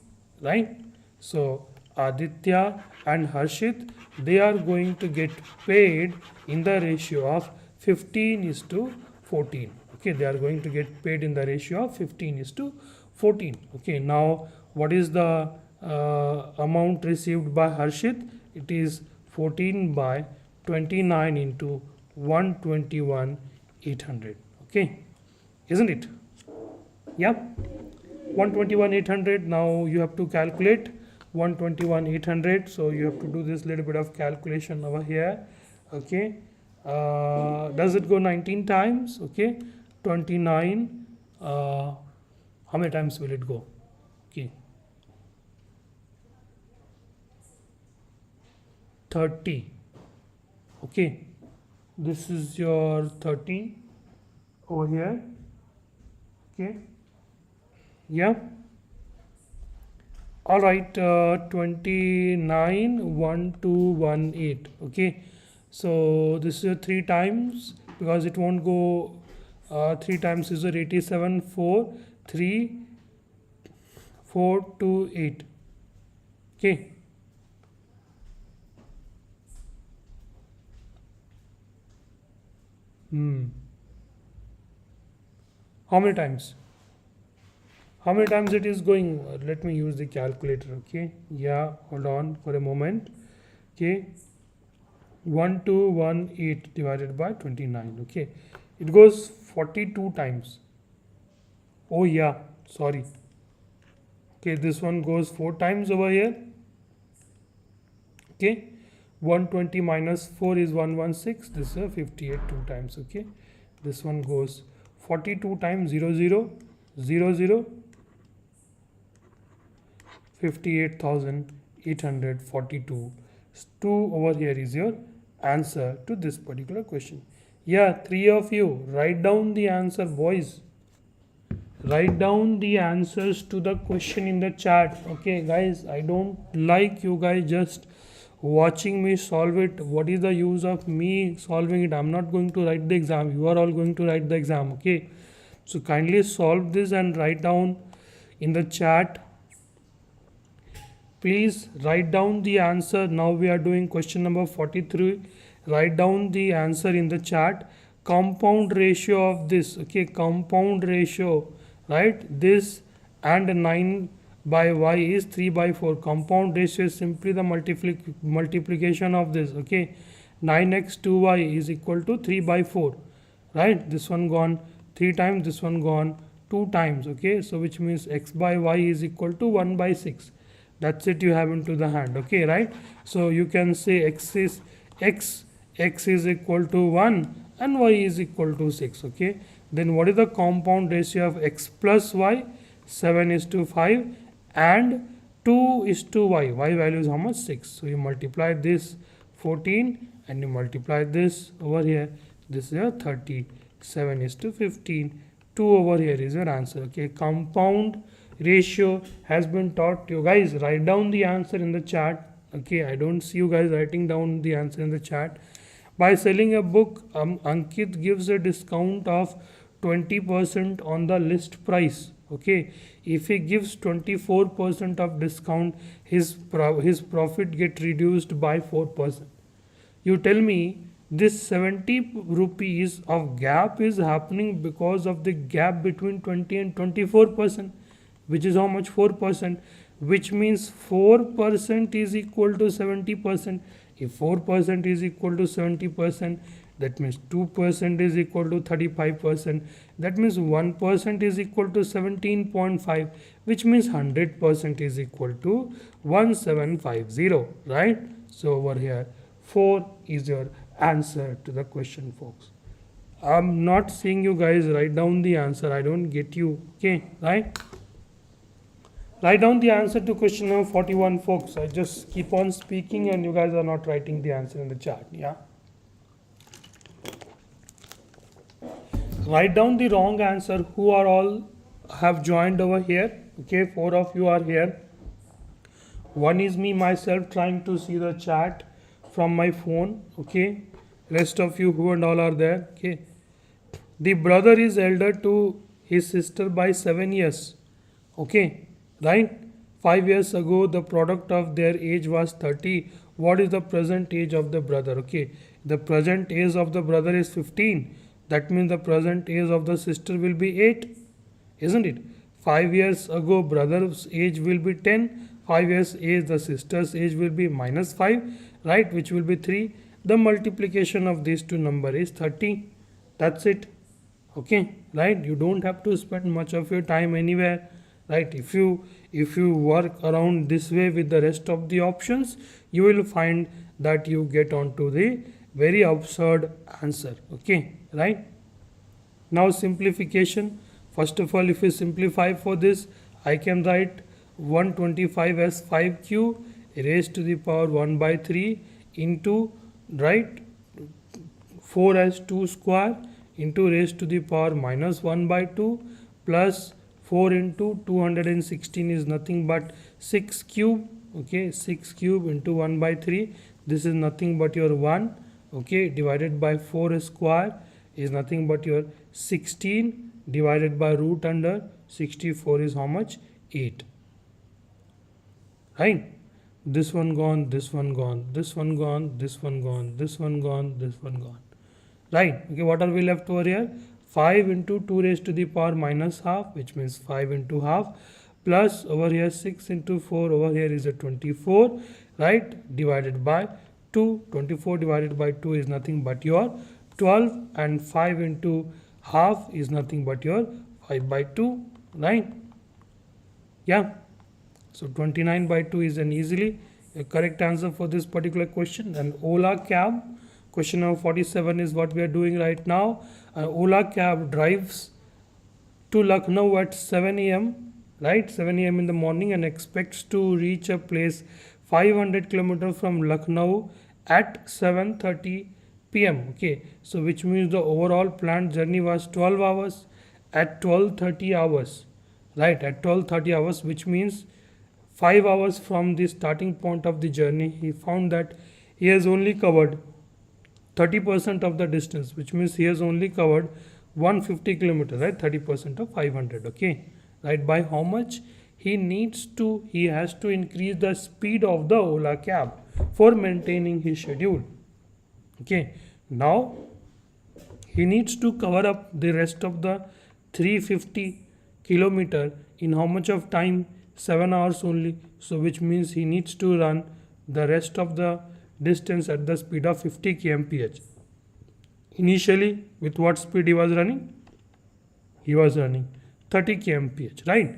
right? So Aditya and Harshit, they are going to get paid in the ratio of 15 is to 14. Okay, they are going to get paid in the ratio of 15 is to 14. Okay, now what is the amount received by Harshit? It is 14 by 29 into 121 800. Okay, isn't it? Yeah, 121 800. Now you have to calculate 121 800, so you have to do this little bit of calculation over here. Okay, does it go 19 times? Okay, 29, how many times will it go? Okay, 30. Okay, this is your 30 over here. Okay, yeah, all right, 29 1218. Okay, so this is 3 times, because it won't go 3 times is 87 4 3 4 2 8. Okay, how many times? How many times it is going? Let me use the calculator. Okay, yeah, hold on for a moment. Okay, 1218 divided by 29. Okay, it goes 42 times. Oh yeah, sorry. Okay, this one goes 4 times over here. Okay, 120 minus 4 is 116. This is 58 2 times. Okay, this one goes 42 times 0 0 0 0, 58,842. 2 over here is your answer to this particular question. Yeah, 3 of you, write down the answer, boys. Write down the answers to the question in the chat. Okay, guys, I don't like you guys just watching me solve it. What is the use of me solving it? I'm not going to write the exam. You are all going to write the exam. Okay, so kindly solve this and write down in the chat. Please write down the answer. Now we are doing question number 43. Write down the answer in the chat. Compound ratio of this. Okay, compound ratio, right? This and 9 by y is 3 by 4. Compound ratio is simply the multiplication of this. Okay, 9x 2y is equal to 3 by 4, right? This one gone 3 times, this one gone 2 times. Okay, so which means x by y is equal to 1 by 6. That's it, you have into the hand. Okay, right? So you can say x x is equal to 1 and y is equal to 6. Okay, then what is the compound ratio of x plus y? 7 is to 5 and 2 is to y. Y value is how much? 6. So you multiply this 14 and you multiply this over here. This is your 30. 7 is to 15. 2 over here is your answer. Okay, compound ratio has been taught to you guys. Write down the answer in the chat. Okay, I don't see you guys writing down the answer in the chat. By selling a book, Ankit gives a discount of 20% on the list price. Okay, if he gives 24% of discount, his profit get reduced by 4%. You tell me this 70 rupees of gap is happening because of the gap between 20 and 24%, which is how much? 4%, which means 4% is equal to 70%. If 4% is equal to 70%, that means 2% is equal to 35%. That means 1% is equal to 17.5, which means 100% is equal to 1750, right? So over here, 4 is your answer to the question, folks. I'm not seeing you guys write down the answer. I don't get you. Okay, right? Write down the answer to question number 41, folks. I just keep on speaking and you guys are not writing the answer in the chat. Yeah. Write down the wrong answer. Who are all have joined over here? Okay, 4 of you are here. One is me myself trying to see the chat from my phone. Okay, rest of you who and all are there. Okay, the brother is elder to his sister by 7 years. Okay, right? 5 years ago the product of their age was 30. What is the present age of the brother? Okay, the present age of the brother is 15. That means the present age of the sister will be 8, isn't it? 5 years ago brother's age will be 10. 5 years age the sister's age will be minus 5, right, which will be 3. The multiplication of these two numbers is 30. That's it. Okay, right? You don't have to spend much of your time anywhere, right? If you work around this way with the rest of the options, you will find that you get onto the very absurd answer. Okay, right? Now simplification. First of all, if we simplify for this, I can write 125 as 5q raised to the power 1 by 3 into, right, 4 as 2 square into raised to the power minus 1 by 2 plus 4 into 216 is nothing but 6 cube. Okay, 6 cube into 1 by 3. This is nothing but your 1. Okay, divided by 4 square is nothing but your 16 divided by root under 64 is how much? 8. Right? This one gone, this one gone, this one gone, this one gone, this one gone, this one gone. Right? Okay, what are we left over here? 5 into 2 raised to the power minus half, which means 5 into half, plus over here 6 into 4, over here is a 24, right, divided by 2. 24 divided by 2 is nothing but your 12, and 5 into half is nothing but your 5 by 2, right? Yeah. So 29 by 2 is an easily a correct answer for this particular question. And Ola cab, question number 47 is what we are doing right now. Ola cab drives to Lucknow at 7 a.m. right, 7 a.m. in the morning, and expects to reach a place 500 kilometers from Lucknow at 7:30 p.m. Okay, so which means the overall planned journey was 12 hours. At 12:30 hours, right, at 12:30 hours, which means 5 hours from the starting point of the journey, he found that he has only covered 30% of the distance, which means he has only covered 150 kilometers, right, 30% of 500. Okay, right, by how much? He has to increase the speed of the Ola cab for maintaining his schedule. Okay, now he needs to cover up the rest of the 350 kilometer in how much of time? 7 hours only. So which means he needs to run the rest of the distance at the speed of 50 kmph. Initially, with what speed he was running? He was running 30 kmph, right?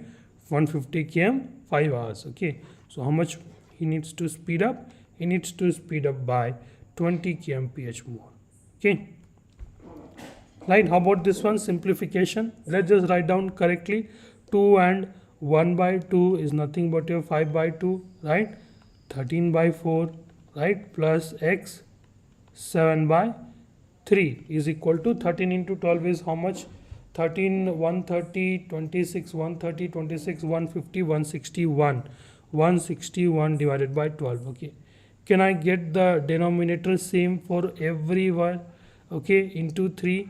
150 km, 5 hours. Okay, so how much he needs to speed up? He needs to speed up by 20 kmph more. Okay, right? How about this one? Simplification. Let's just write down correctly. 2 and 1 by 2 is nothing but your 5 by 2, right? 13 by 4, right? Plus x 7 by 3 is equal to 13 into 12 is how much? 13 130 26 130 26 150 161 161 divided by 12. Okay, can I get the denominator same for everyone? Okay, into 3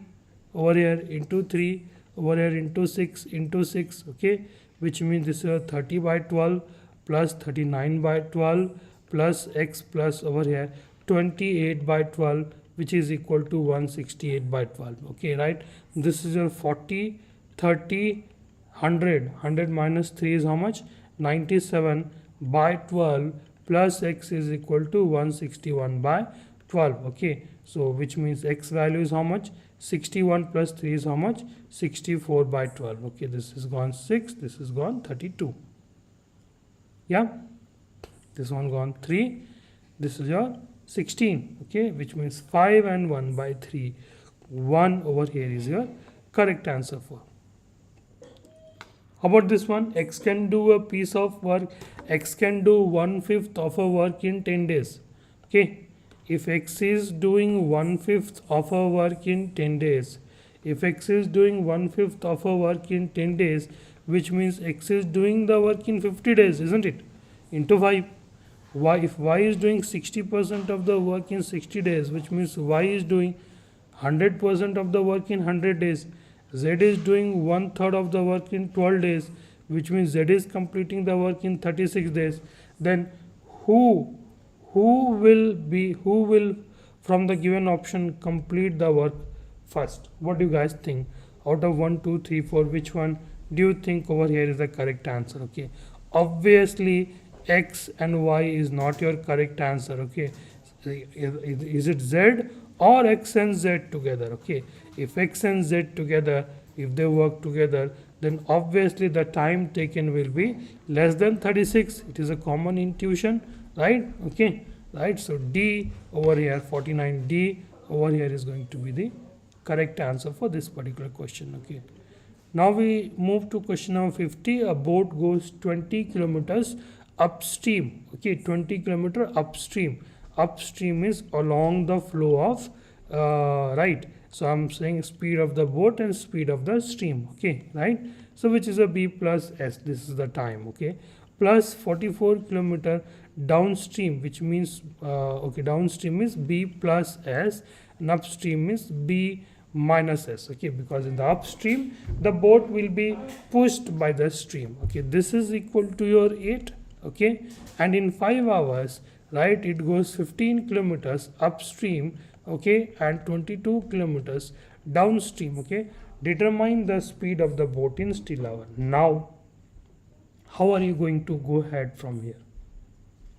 over here, into 3 over here, into 6 into 6. Okay, which means this is 30 by 12 plus 39 by 12 plus x plus over here 28 by 12, which is equal to 168 by 12. Okay, right? This is your 40 30 100. 100 minus 3 is how much? 97 by 12 plus x is equal to 161 by 12. Okay, so which means x value is how much? 61 plus 3 is how much? 64 by 12. Okay, this is gone 6, this is gone 32. Yeah, this one gone 3, this is your 16. Okay, which means 5 and 1 by 3. 1 over here is your correct answer for. How about this one? X can do a piece of work. X can do 1/5 of a work in 10 days. Okay, if X is doing 1/5 of a work in 10 days, if X is doing 1/5 of a work in 10 days, which means X is doing the work in 50 days, isn't it? Into 5. Y, if Y is doing 60% of the work in 60 days, which means Y is doing 100% of the work in 100 days. Z is doing 1/3 of the work in 12 days, which means Z is completing the work in 36 days. Then who will from the given option complete the work first? What do you guys think? Out of 1 2 3 4, which one do you think over here is the correct answer? Okay, obviously X and Y is not your correct answer. Okay, is it Z or X and Z together? Okay, if X and Z together, if they work together, then obviously the time taken will be less than 36. It is a common intuition, right? Okay, right? So D over here, 49D over here is going to be the correct answer for this particular question. Okay, now we move to question number 50. A boat goes 20 kilometers upstream. Okay, 20 kilometer upstream. Upstream is along the flow of right. So I'm saying speed of the boat and speed of the stream. Okay, right? So which is a B plus S. This is the time. Okay, plus 44 kilometer downstream, which means okay, downstream is B plus S and upstream is B minus S. Okay, because in the upstream the boat will be pushed by the stream. Okay, this is equal to your 8. Okay, and in 5 hours, right, it goes 15 kilometers upstream. Okay, and 22 kilometers downstream. Okay, determine the speed of the boat in still hour. Now how are you going to go ahead from here?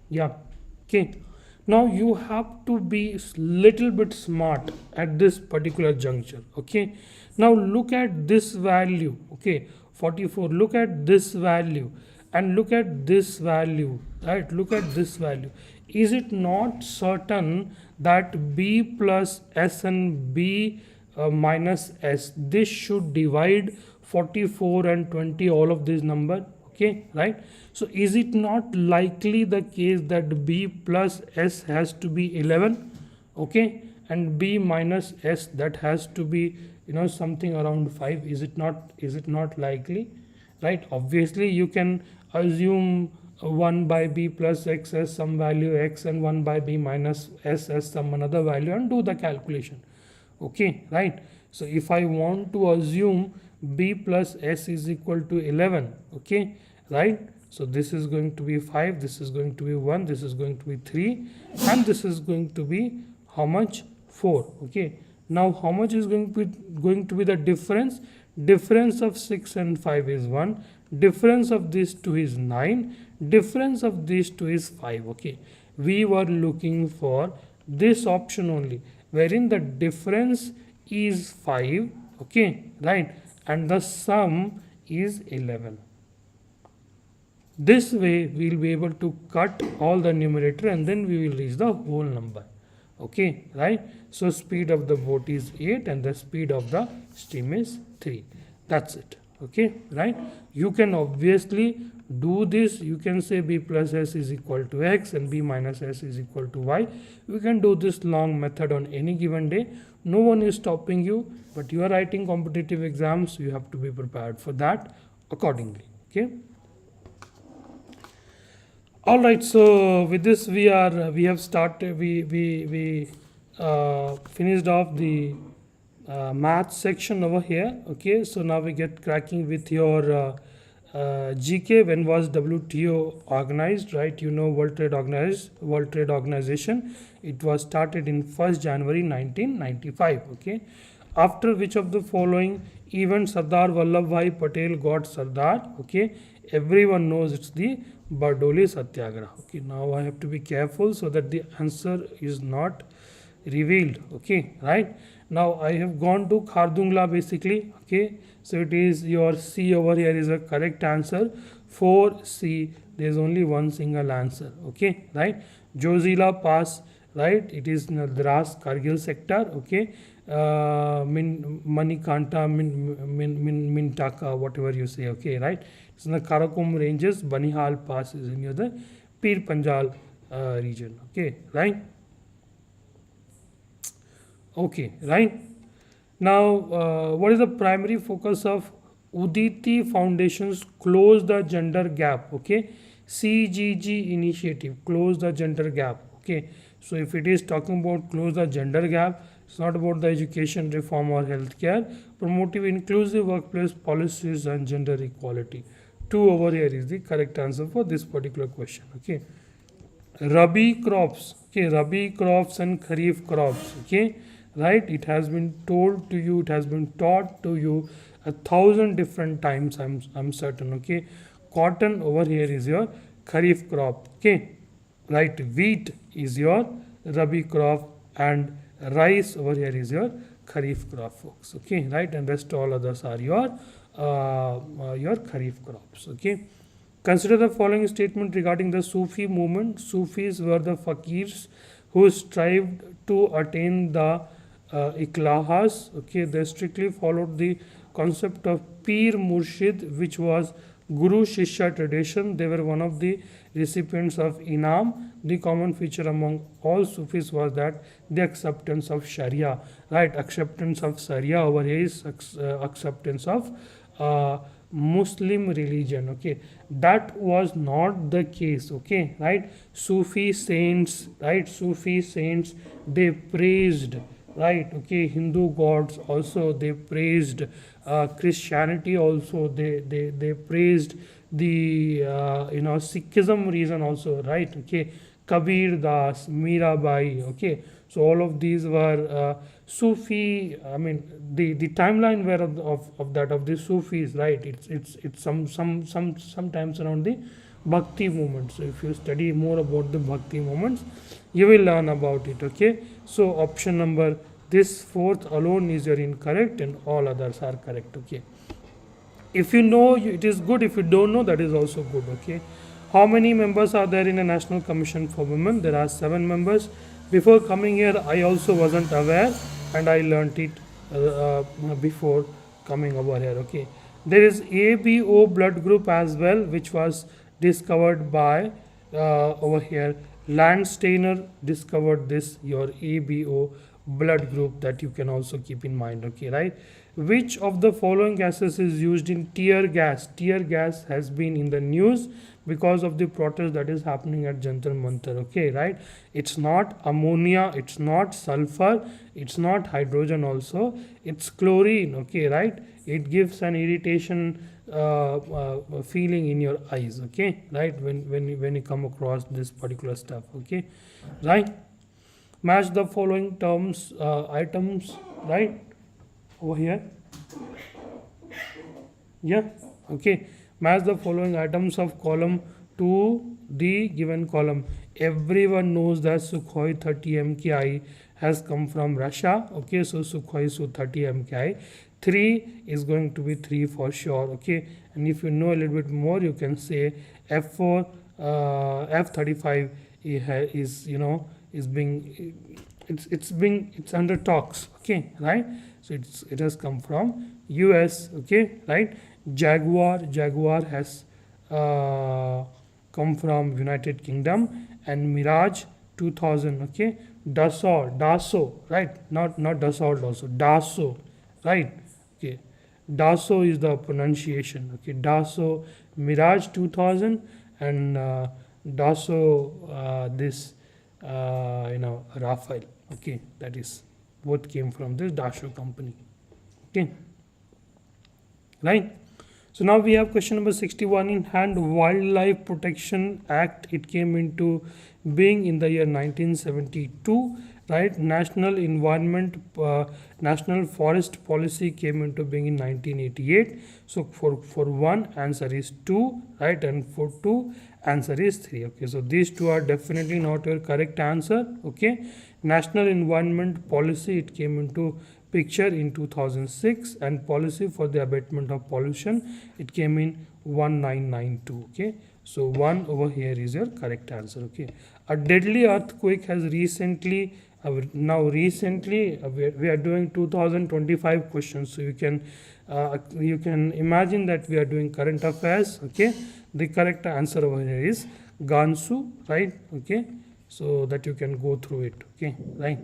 Yeah, okay, now you have to be little bit smart at this particular juncture. Okay, now look at this value. Okay, 44, look at this value and look at this value, right? Look at this value. Is it not certain that B plus S and B minus S, this should divide 44 and 20, all of this number? Okay, right? So is it not likely the case that B plus S has to be 11? Okay, and B minus S, that has to be, you know, something around 5. Is it not likely? Right? Obviously you can assume 1 by B plus X as some value X and 1 by B minus S as some another value and do the calculation. Okay, right? So if I want to assume B plus S is equal to 11, okay, right? So this is going to be 5, this is going to be 1, this is going to be 3, and this is going to be how much? 4. Okay, now how much is going to be the difference? Difference of 6 and 5 is 1, difference of these two is 9, difference of these two is 5. Okay, we were looking for this option only, wherein the difference is 5, okay, right, and the sum is 11. This way we will be able to cut all the numerator and then we will reach the whole number. Okay, right? So speed of the boat is 8 and the speed of the steam is 3. That's it. Okay, right? You can obviously do this. You can say b plus s is equal to x and b minus s is equal to y. You can do this long method on any given day. No one is stopping you, but you are writing competitive exams. You have to be prepared for that accordingly. Okay. All right, so with this we have started, we finished off the math section over here. Okay, so now we get cracking with your GK. When was WTO organized, right? You know, World Trade Organization. It was started in 1st January 1995. Okay, after which of the following events Sardar Vallabhbhai Patel got Sardar? Okay, everyone knows it's the Bardoli Satyagraha. Okay, now I have to be careful so that the answer is not revealed. Okay, right? Now I have gone to Khardungla basically. Okay, so it is your C over here is a correct answer. For C, there is only one single answer. Okay, right? Jozila Pass, right? It is in the Dras Kargil sector. Okay, Manikanta, Mintaka, whatever you say. Okay, right? It's in the Karakum ranges. Banihal Pass is in the Pir Panjal region. Okay, right? Okay, right? Now, what is the primary focus of Uditi Foundation's Close the Gender Gap? Okay, CGG initiative, Close the Gender Gap. Okay, so if it is talking about close the gender gap, it's not about the education reform or healthcare. Promotive inclusive workplace policies and gender equality. 2 over here is the correct answer for this particular question. Okay, Rabi crops. Okay, Rabi crops and Kharif crops. Okay, right? It has been told to you, it has been taught to you 1,000 different times. I'm certain. Okay, cotton over here is your Kharif crop. Okay, right? Wheat is your Rabi crop and rice over here is your Kharif crop, folks. Okay, right? And rest all others are your Kharif crops. Okay. Consider the following statement regarding the Sufi movement. Sufis were the fakirs who strived to attain the iklahas. Okay, they strictly followed the concept of Pir Murshid, which was Guru Shishya tradition. They were one of the recipients of Inam. The common feature among all Sufis was that the acceptance of Sharia, right? Acceptance of Sharia over here is acceptance of Muslim religion. Okay, that was not the case. Okay, right? Sufi saints, right? Sufi saints, they praised, right? Okay, Hindu gods also they praised, Christianity also they praised, the Sikhism reason also, right? Okay, Kabir Das, Mirabai. Okay, so all of these were Sufi. I mean, the timeline were of that of the Sufis, right? It's sometimes around the Bhakti movement. So if you study more about the Bhakti movements, you will learn about it. Okay, so option number this fourth alone is your incorrect and all others are correct. Okay, if you know it is good, if you don't know that is also good. Okay, how many members are there in a National Commission for Women? There are 7 members. Before coming here I also wasn't aware and I learnt it before coming over here. Okay, there is ABO blood group as well, which was discovered by over here Landsteiner discovered this your ABO blood group, that you can also keep in mind. Okay, right? Which of the following gases is used in tear gas? Tear gas has been in the news because of the protest that is happening at Jantar Mantar. Okay, right? It's not ammonia, it's not sulfur, it's not hydrogen also, it's chlorine. Okay, right? It gives an irritation feeling in your eyes. Okay, right? When you come across this particular stuff. Okay, right? Match the following terms, items, right? Over here. Yeah, okay. Match the following items of column to the given column. Everyone knows that Sukhoi 30 MKI has come from Russia. Okay, so Sukhoi Su 30 MKI. 3 is going to be 3 for sure. Okay, and if you know a little bit more, you can say F4, F35 is being it's under talks, okay, right? So it has come from US, okay, right? Jaguar has come from United Kingdom, and Mirage 2000, okay. Dassault, right? Not Dassault also, Dassault, right? Okay, Dassault is the pronunciation, okay. Dassault Mirage 2000, and Dassault this Rafale, okay. That is both came from this Dassault company, okay, right? So now we have question number 61 in hand. Wildlife Protection Act, it came into being in the year 1972, right? National Forest Policy came into being in 1988. So for one, answer is 2, right? And for 2, answer is 3, okay. So these two are definitely not your correct answer, okay. National Environment Policy, it came into picture in 2006, and Policy for the Abatement of Pollution, it came in 1992, okay. So 1 over here is your correct answer, okay. A deadly earthquake has recently we are doing 2025 questions, so you can imagine that we are doing current affairs, okay. The correct answer over here is Gansu, right, okay. So that you can go through it, okay, right.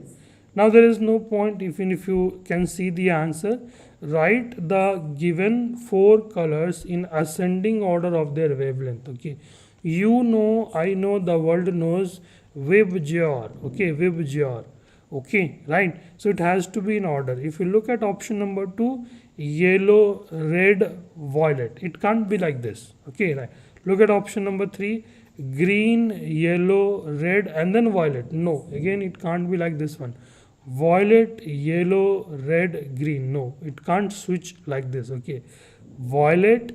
Now there is no point even if you can see the answer. Write the given 4 colors in ascending order of their wavelength, okay. You know, I know, the world knows Vibgyor, okay, Vibgyor, okay, right. So it has to be in order. If you look at option number 2, yellow, red, violet, it can't be like this, okay, right. Look at option number 3, green, yellow, red, and then violet. No, again it can't be like this one. Violet, yellow, red, green. No, it can't switch like this, okay. Violet,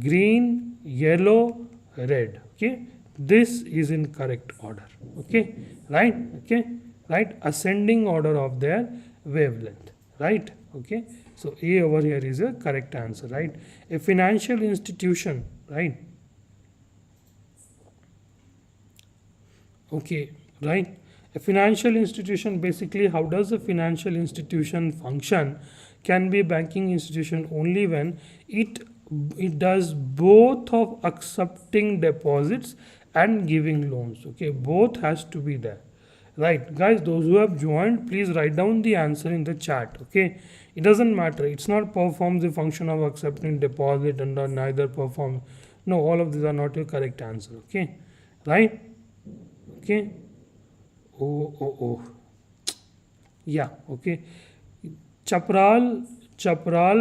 green, yellow, red, okay. This is in correct order, okay, right, okay, right. Ascending order of their wavelength, right, okay. So A over here is a correct answer, right. A financial institution, right, okay, right. A financial institution, basically how does a financial institution function? Can be a banking institution only when it does both of accepting deposits and giving loans, okay. Both has to be there, right. Guys, those who have joined, please write down the answer in the chat, okay. It doesn't matter, it's not performs the function of accepting deposit and neither perform. No, all of these are not your correct answer, okay, right, okay. Oh, yeah, okay. Chaparral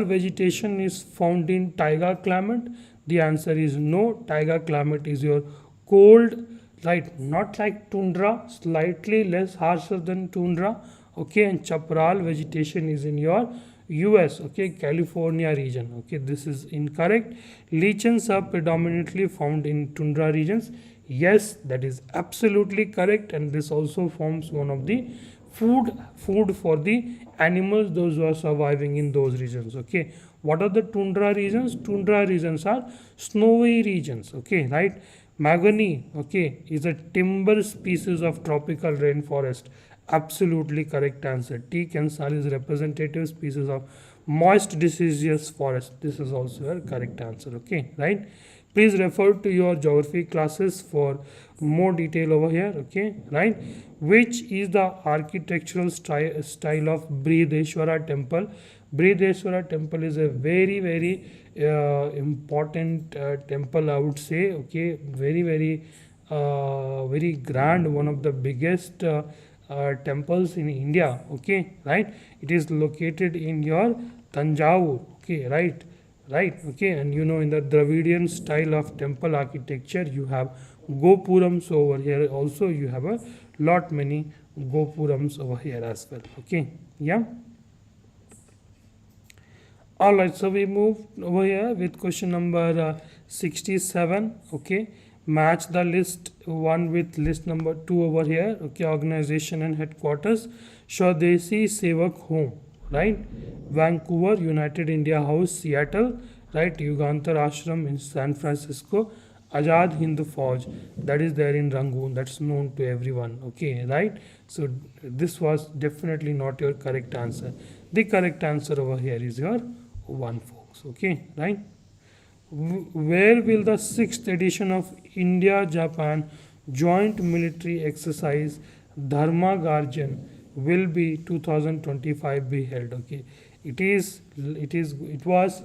vegetation is found in taiga climate. The answer is no. Taiga climate is your cold, right, not like tundra, slightly less harsher than tundra, okay. And chaparral vegetation is in your US, okay, California region, okay. This is incorrect. Lichens are predominantly found in tundra regions. Yes, that is absolutely correct, and this also forms one of the food for the animals, those who are surviving in those regions, okay. What are the tundra regions? Tundra regions are snowy regions, okay, right. Mahogany, okay, is a timber species of tropical rainforest. Absolutely correct answer. Teak and sal is representative species of moist deciduous forest. This is also a correct answer, okay, right. Please refer to your geography classes for more detail over here, okay, right. Which is the architectural style of Brihadeshwara temple? Brihadeshwara temple is a very important temple, I would say, okay. Very grand, one of the biggest temples in India, okay, right. It is located in your Tanjavur, okay, right, okay. And you know, in the Dravidian style of temple architecture, you have gopurams over here. Also, you have a lot many gopurams over here as well, okay, yeah. All right, so we move over here with question number 67, okay. Match the list 1 with list number 2 over here, okay. Organization and headquarters: Swadeshi Sevak Home, right, Vancouver, United India House, Seattle, right, Yugantar Ashram in San Francisco, Azad Hind Fauj, that is there in Rangoon, that's known to everyone. Okay, right? So this was definitely not your correct answer. The correct answer over here is your 1, folks. Okay, right? Where will the 6th edition of India Japan joint military exercise Dharma Garjan will be 2025 be held? Okay, it was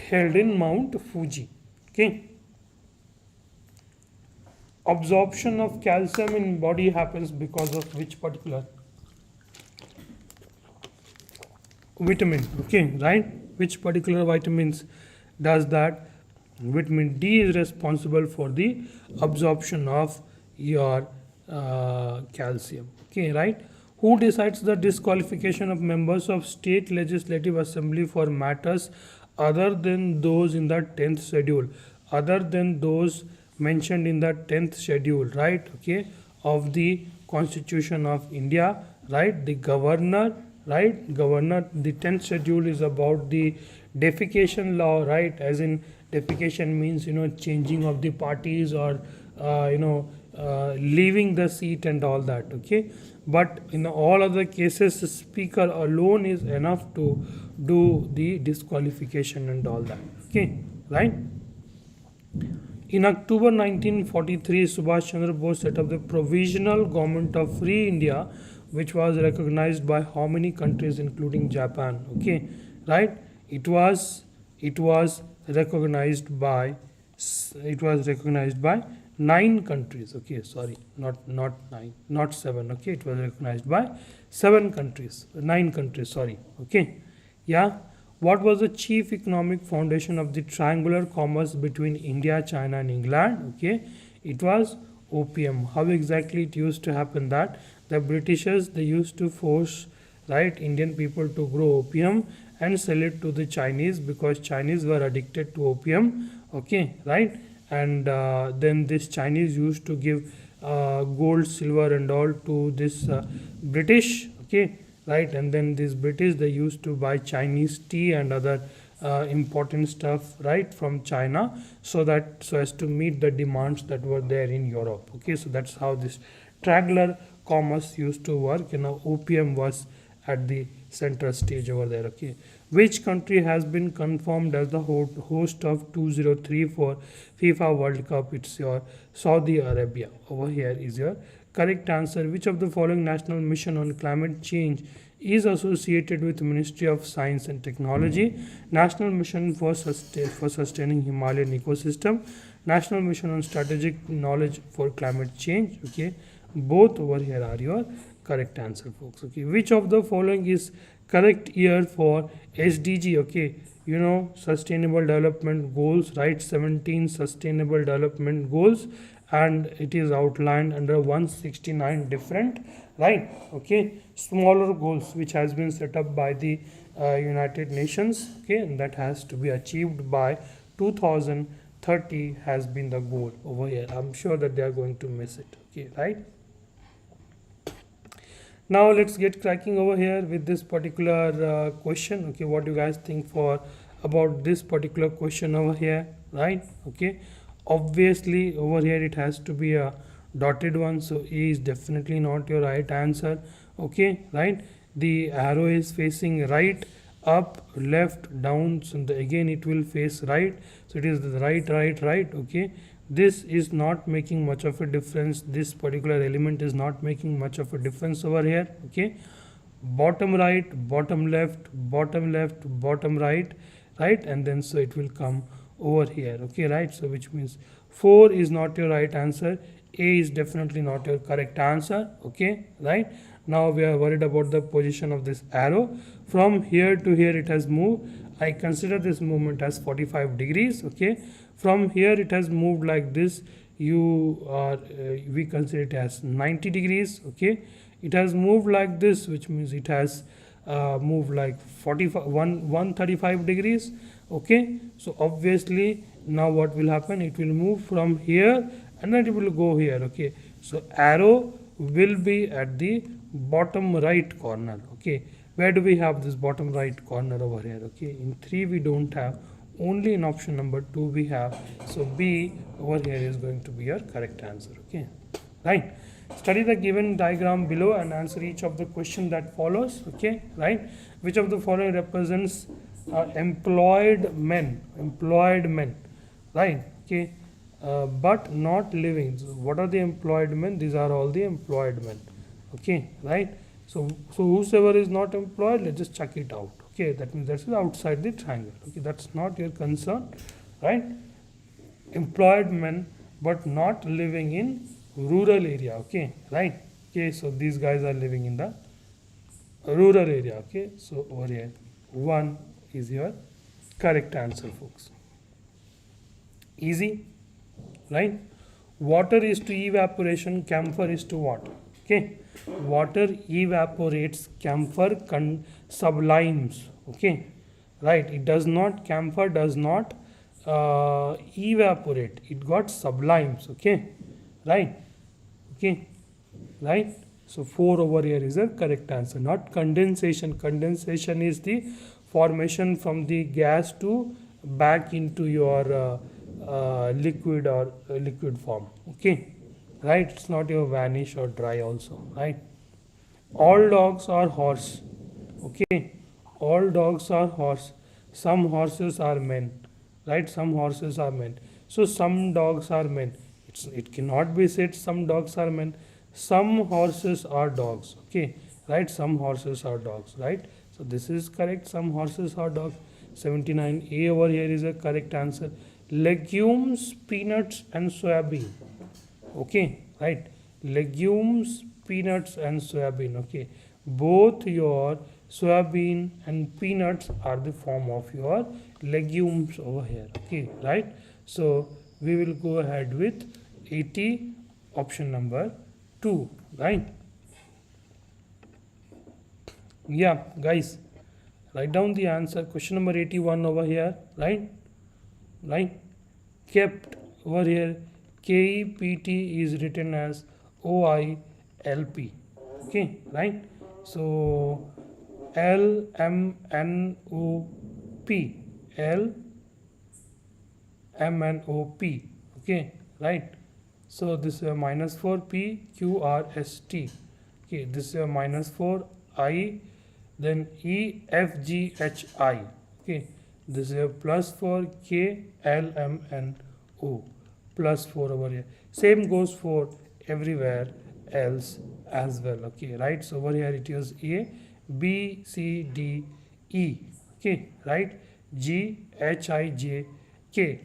held in Mount Fuji. Okay, absorption of calcium in body happens because of which particular vitamin? Okay, right? Which particular vitamins does that? Vitamin D is responsible for the absorption of your calcium. Okay, right? Who decides the disqualification of members of state legislative assembly for matters other than those in the 10th schedule? Other than those mentioned in the 10th schedule, right? Okay, of the Constitution of India, right? The governor, right? Governor, the 10th schedule is about the defecation law, right? As in defecation means, changing of the parties or leaving the seat and all that. Okay, but in all other cases, the speaker alone is enough to do the disqualification and all that. Okay, right? In October 1943, Subhash Chandra Bose set up the Provisional Government of Free India, which was recognized by how many countries, including Japan? Okay, right? It was recognized by 9 countries. Okay, sorry, not 9, not 7. Okay, it was recognized by 7 countries, 9 countries. Sorry. Okay, yeah. What was the chief economic foundation of the triangular commerce between India, China, and England? Okay, it was opium. How exactly it used to happen that the Britishers, they used to force, right, Indian people to grow opium and sell it to the Chinese because Chinese were addicted to opium. Okay, right, and then this Chinese used to give gold, silver, and all to this British. Okay, right, and then these British, they used to buy Chinese tea and other important stuff, right, from China, so as to meet the demands that were there in Europe. Okay, so that's how this triangular commerce used to work. Opium was at the center stage over there. Okay, which country has been confirmed as the host of 2034 FIFA World Cup? It's your Saudi Arabia. Over here is your correct answer. Which of the following national mission on climate change is associated with Ministry of Science and Technology? National Mission for Sustaining Himalayan Ecosystem, National Mission on Strategic Knowledge for Climate Change. Okay, both over here are your correct answer, folks. Okay, which of the following is correct year for SDG? Okay, Sustainable Development Goals, right? 17 Sustainable Development Goals, and it is outlined under 169 different, right? Okay, smaller goals which has been set up by the United Nations. Okay, and that has to be achieved by 2030 has been the goal over here. I'm sure that they are going to miss it. Okay, right? Now let's get cracking over here with this particular question. Okay, what do you guys think about this particular question over here, right? Okay, obviously over here it has to be a dotted one, so E is definitely not your right answer. Okay, right? The arrow is facing right, up, left, down, so again it will face right, so it is the right. Okay, this is not making much of a difference. This particular element is not making much of a difference over here. Okay, bottom right, bottom left, bottom right, and then so it will come over here. Okay, right, so which means 4 is not your right answer. A is definitely not your correct answer. Okay, right, now we are worried about the position of this arrow. From here to here it has moved. I consider this movement as 45 degrees. Okay, from here it has moved like this. We consider it as 90 degrees. Okay, it has moved like this, which means it has moved like 135 degrees. Okay, so obviously now what will happen, it will move from here and then it will go here. Okay, so arrow will be at the bottom right corner. Okay, where do we have this bottom right corner over here? Okay, in 3 we don't have, only in option number 2 we have. So B over here is going to be your correct answer. Okay, right. Study the given diagram below and answer each of the question that follows. Okay, right. Which of the following represents employed men, right? Okay, but not living. So what are the employed men? These are all the employed men. Okay, right. So whosoever is not employed, let's just check it out. Okay, that means that's outside the triangle. Okay, that's not your concern, right? Employed men but not living in rural area. Okay, right. Okay, so these guys are living in the rural area. Okay, so over here 1 is your correct answer, folks. Easy, right? Water is to evaporation, camphor is to what? Okay, water evaporates, camphor sublimes. Okay, right. It does not, camphor does not evaporate, it got sublimes. Okay, right. Okay, right. So 4 over here is a correct answer, not condensation. Condensation is the formation from the gas to back into your liquid or liquid form. Okay, right. It's not your vanish or dry also, right? All dogs are horse. Okay, all dogs are horse. Some horses are men, right? Some horses are men. So some dogs are men. It cannot be said some dogs are men. Some horses are dogs. Okay, right? Some horses are dogs, right? So this is correct. Some horses are dogs. 79A over here is a correct answer. Legumes, peanuts and soybean. Okay, right? Legumes, peanuts and soybean. Okay, both your soybean and peanuts are the form of your legumes over here. Okay, right? So we will go ahead with 80, option number 2, right? Yeah, guys, write down the answer. Question number 81 over here, right? Right? Kept over here, KEPT is written as OILP. Okay, right? So LMNOP, LMNOP. Okay, right? So this is a minus 4 PQRST. Okay, this is a minus 4 I, then EFGHI. Okay, this is a plus 4 KLMNO, plus 4 over here. Same goes for everywhere else as well. Okay, right? So over here it is A, B, C, D, E. Okay, right? G, H, I, J, K.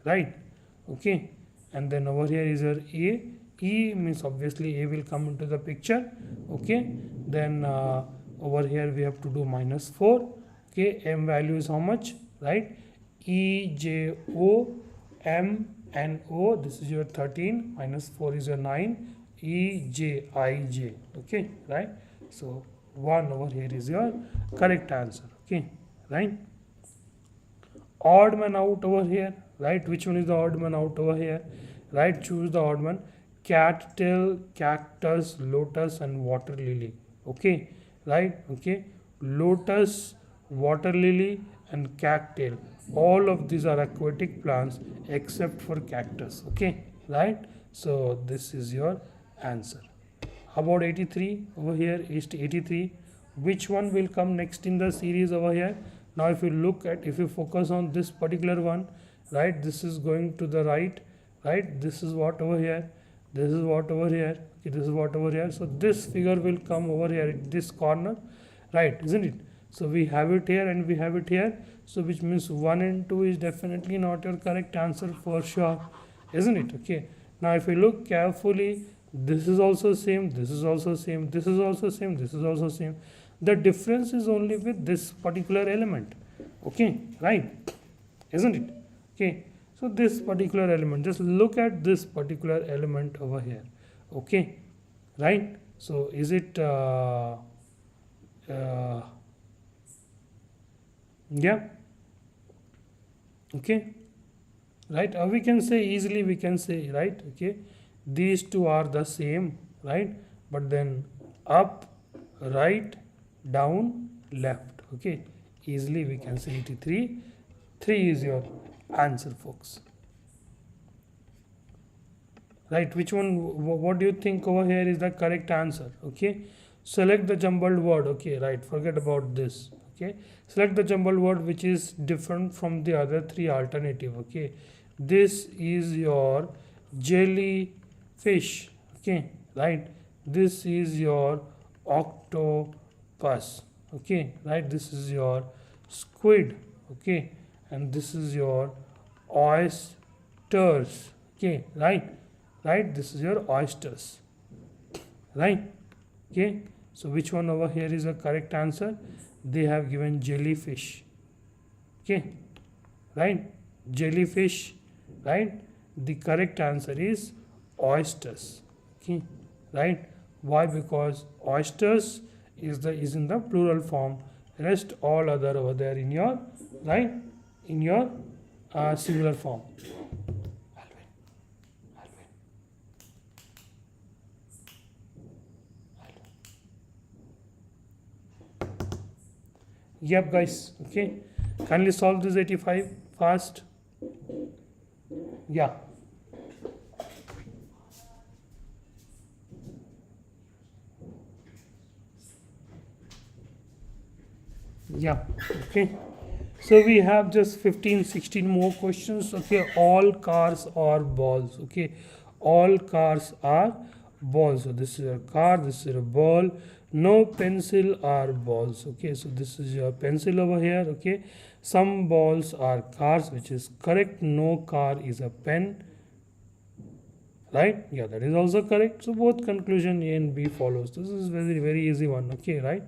Right? Okay, and then over here is your A. E means obviously A will come into the picture. Okay, then over here we have to do minus 4. Okay, M value is how much? Right? E, J, O, M, N, O. This is your 13. Minus 4 is your 9. E, J, I, J. Okay, right? So 1 over here is your correct answer. Okay, right? Odd man out over here, right? Which one is the odd man out over here? Right, choose the odd one. Cattail, cactus, lotus and water lily. Okay, right? Okay, lotus, water lily and cattail, all of these are aquatic plants except for cactus. Okay, right? So this is your answer. How about 83 over here? Is 83. Which one will come next in the series over here? Now if you look at, if you focus on this particular one, right, this is going to the right, right? This is what over here, this is what over here, okay, this is what over here. So this figure will come over here in this corner, right, isn't it? So we have it here and we have it here. So which means 1 and 2 is definitely not your correct answer for sure, isn't it? Okay, now if you look carefully, this is also same, this is also same, this is also same, this is also same. The difference is only with this particular element. Okay, right, isn't it? Okay, so this particular element, just look at this particular element over here. Okay, right? So is it yeah, okay, right? We can say easily, we can say, right? Okay, these two are the same, right? But then up, right, down, left. Okay, easily we can say 83 3 is your answer, folks. Right, which one, what do you think over here is the correct answer? Okay, select the jumbled word. Okay, right, forget about this. Okay, select the jumbled word which is different from the other three alternative. Okay, this is your jellyfish. Okay, right, this is your octopus. Okay, right, this is your squid. Okay, and this is your oysters. Okay, right, this is your oysters, right? Okay, so which one over here is the correct answer? They have given jellyfish. Okay, right, jellyfish, right? The correct answer is oysters. Okay, right, why? Because oysters is in the plural form, rest all other over there in your, right, in your singular form. Yep, guys. Okay, kindly solve this 85 fast. Yeah. Yeah. Okay, so we have just 15-16 more questions. Okay, all cars are balls. Okay, all cars are balls. So this is a car, this is a ball. No pencil are balls. Okay, so this is your pencil over here. Okay, some balls are cars, which is correct. No car is a pen, right? Yeah, that is also correct. So both conclusion A and B follows. This is very easy one. Okay, right?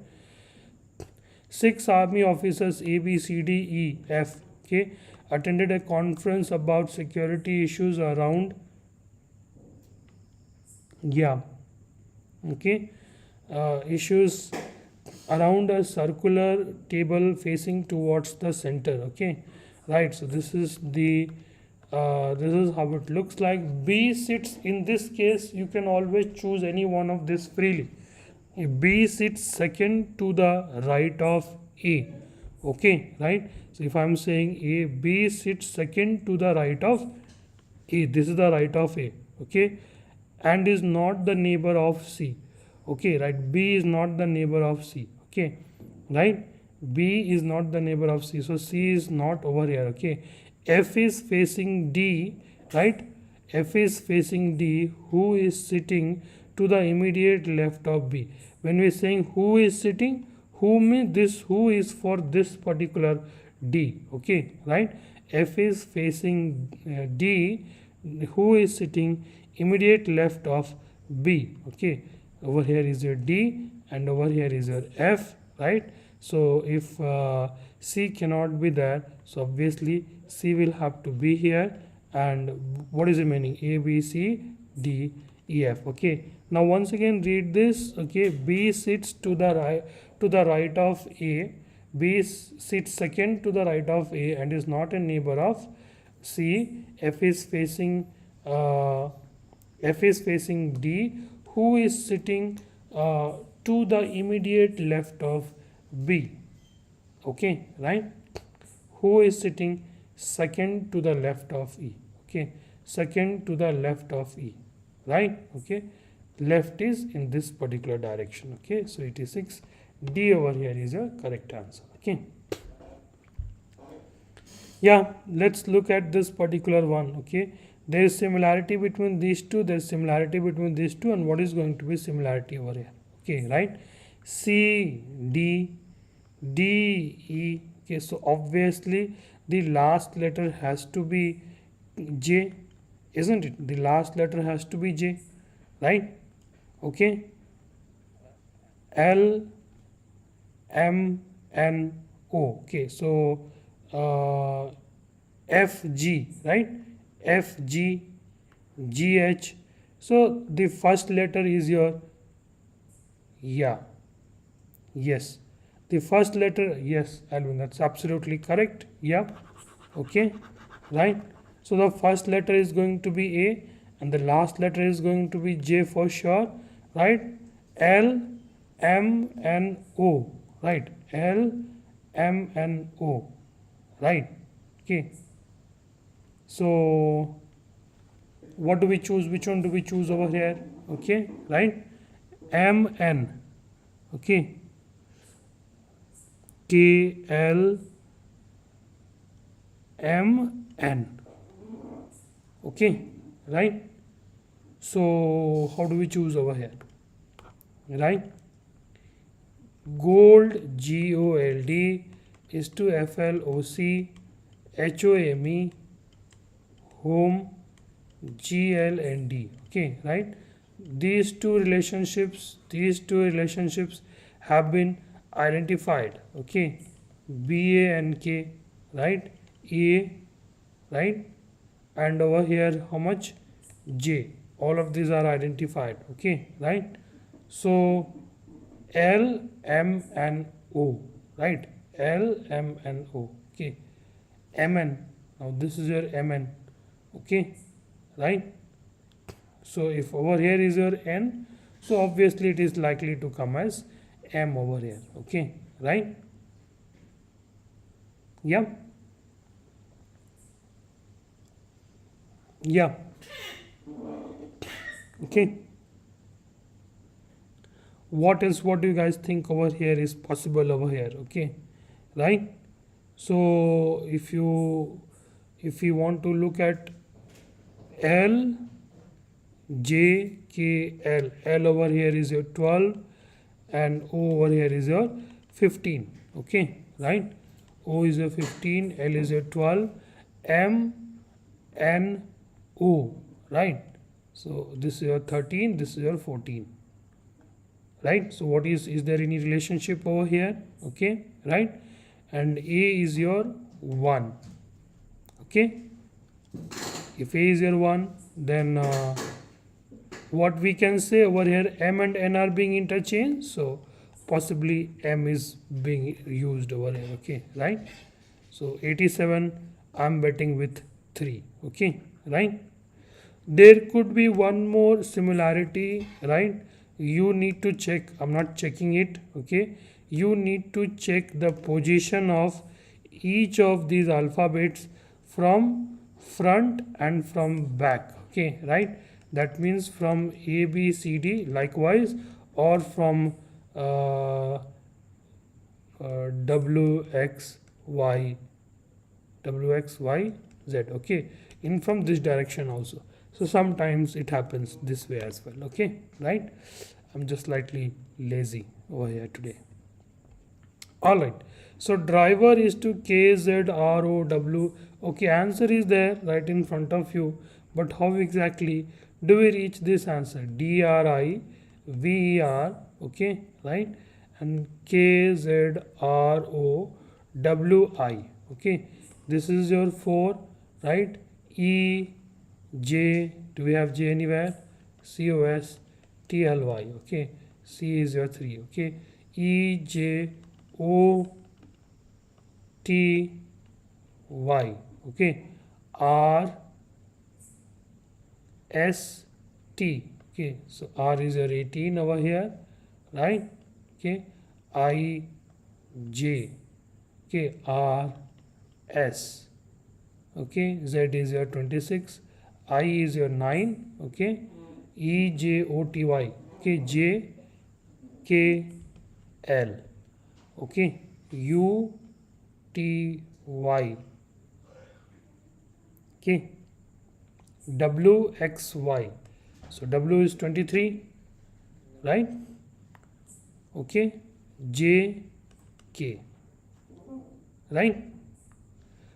6 army officers A, B, C, D, E, F, okay, attended a conference about security issues around, yeah, okay, issues around a circular table facing towards the center. Okay, right, so this is the this is how it looks like. B sits, in this case you can always choose any one of this freely. B sits second to the right of A. Okay, right, so if I am saying A, B sits second to the right of A, this is the right of A. Okay, and is not the neighbor of C. Okay, right, B is not the neighbor of C. Okay, right, B is not the neighbor of C, so C is not over here. Okay, F is facing D, right, F is facing D, who is sitting to the immediate left of B. When we are saying who is sitting, who means this, who is for this particular D. Okay, right, F is facing D, who is sitting immediate left of B. Okay, over here is your D and over here is your F, right? So if C cannot be there, so obviously C will have to be here, and what is remaining? A, B, C, D, E, F. Okay, now once again read this. Okay, B sits to the right of A, B sits second to the right of A and is not a neighbor of C. F is facing D, who is sitting to the immediate left of B. Okay, right, who is sitting second to the left of E. Okay, second to the left of E, right? Okay, left is in this particular direction. Okay, so 86, D over here is a correct answer. Okay, yeah, let's look at this particular one. Okay, there is similarity between these two, there is similarity between these two, and what is going to be similarity over here? Okay, right, C, D, D, E. Okay, so obviously the last letter has to be J, isn't it? The last letter has to be J, right? Okay, L, M, N, O. Okay, so F, G, right? F, G, G, H. So the first letter is your, yeah, yes, the first letter, yes, Alvin, that's absolutely correct. Yeah, okay, right, so the first letter is going to be A and the last letter is going to be J for sure, right? L, M, N, O, right? L, M, N, O, right? Okay, so what do we choose? Which one do we choose over here? Okay, right? MN. Okay, KLMN. Okay, right? So how do we choose over here? Right? Gold, GOLD, is to FLOC, HOME, home, GLND. Okay, right? These two relationships have been identified. Okay, BA and K, right? A, right? And over here, how much? J. All of these are identified. Okay, right? So L, M, and O, right? L, M, and O. Okay, MN. Now this is your MN. Okay, right? So if over here is your N, so obviously it is likely to come as M over here. Okay, right? Yeah, yeah. Okay. What else? What do you guys think over here is possible over here? Okay, right? So if you want to look at L, J, K, L, L over here is your 12 and O over here is your 15. Okay, right? O is your 15, L is your 12, M, N, O, right? So this is your 13, this is your 14, right? So what is there any relationship over here? Okay, right? And A is your 1. Okay, if A is your 1, then what we can say over here, M and N are being interchanged, so possibly M is being used over here. Okay, right? So 87, I'm betting with 3. Okay, right? There could be one more similarity, right? You need to check. I'm not checking it. Okay, you need to check the position of each of these alphabets from front and from back. Okay, right? That means from A, B, C, D, likewise, or from W, X, Y, W, X, Y, Z. Okay, in from this direction also. So sometimes it happens this way as well. Okay, right? I'm just slightly lazy over here today. All right. So driver is to KZROW. Okay, answer is there right in front of you. But how exactly do we reach this answer? DRIVER. Okay, right? And KZROWI. Okay, this is your 4, right? E, J. Do we have J anywhere? COSTLY. Okay, C is your 3. Okay, E, J, O, T, Y. Okay, R, S, T. Okay, so R is your 18 over here, right? Okay, I, J. Okay, R, S. Okay, Z is your 26. I is your 9. Okay, E, J, O, T, Y. Okay, J, K, L. Okay, U, T, Y. Okay, W, X, Y. So W is 23, right? Okay, J, K, right?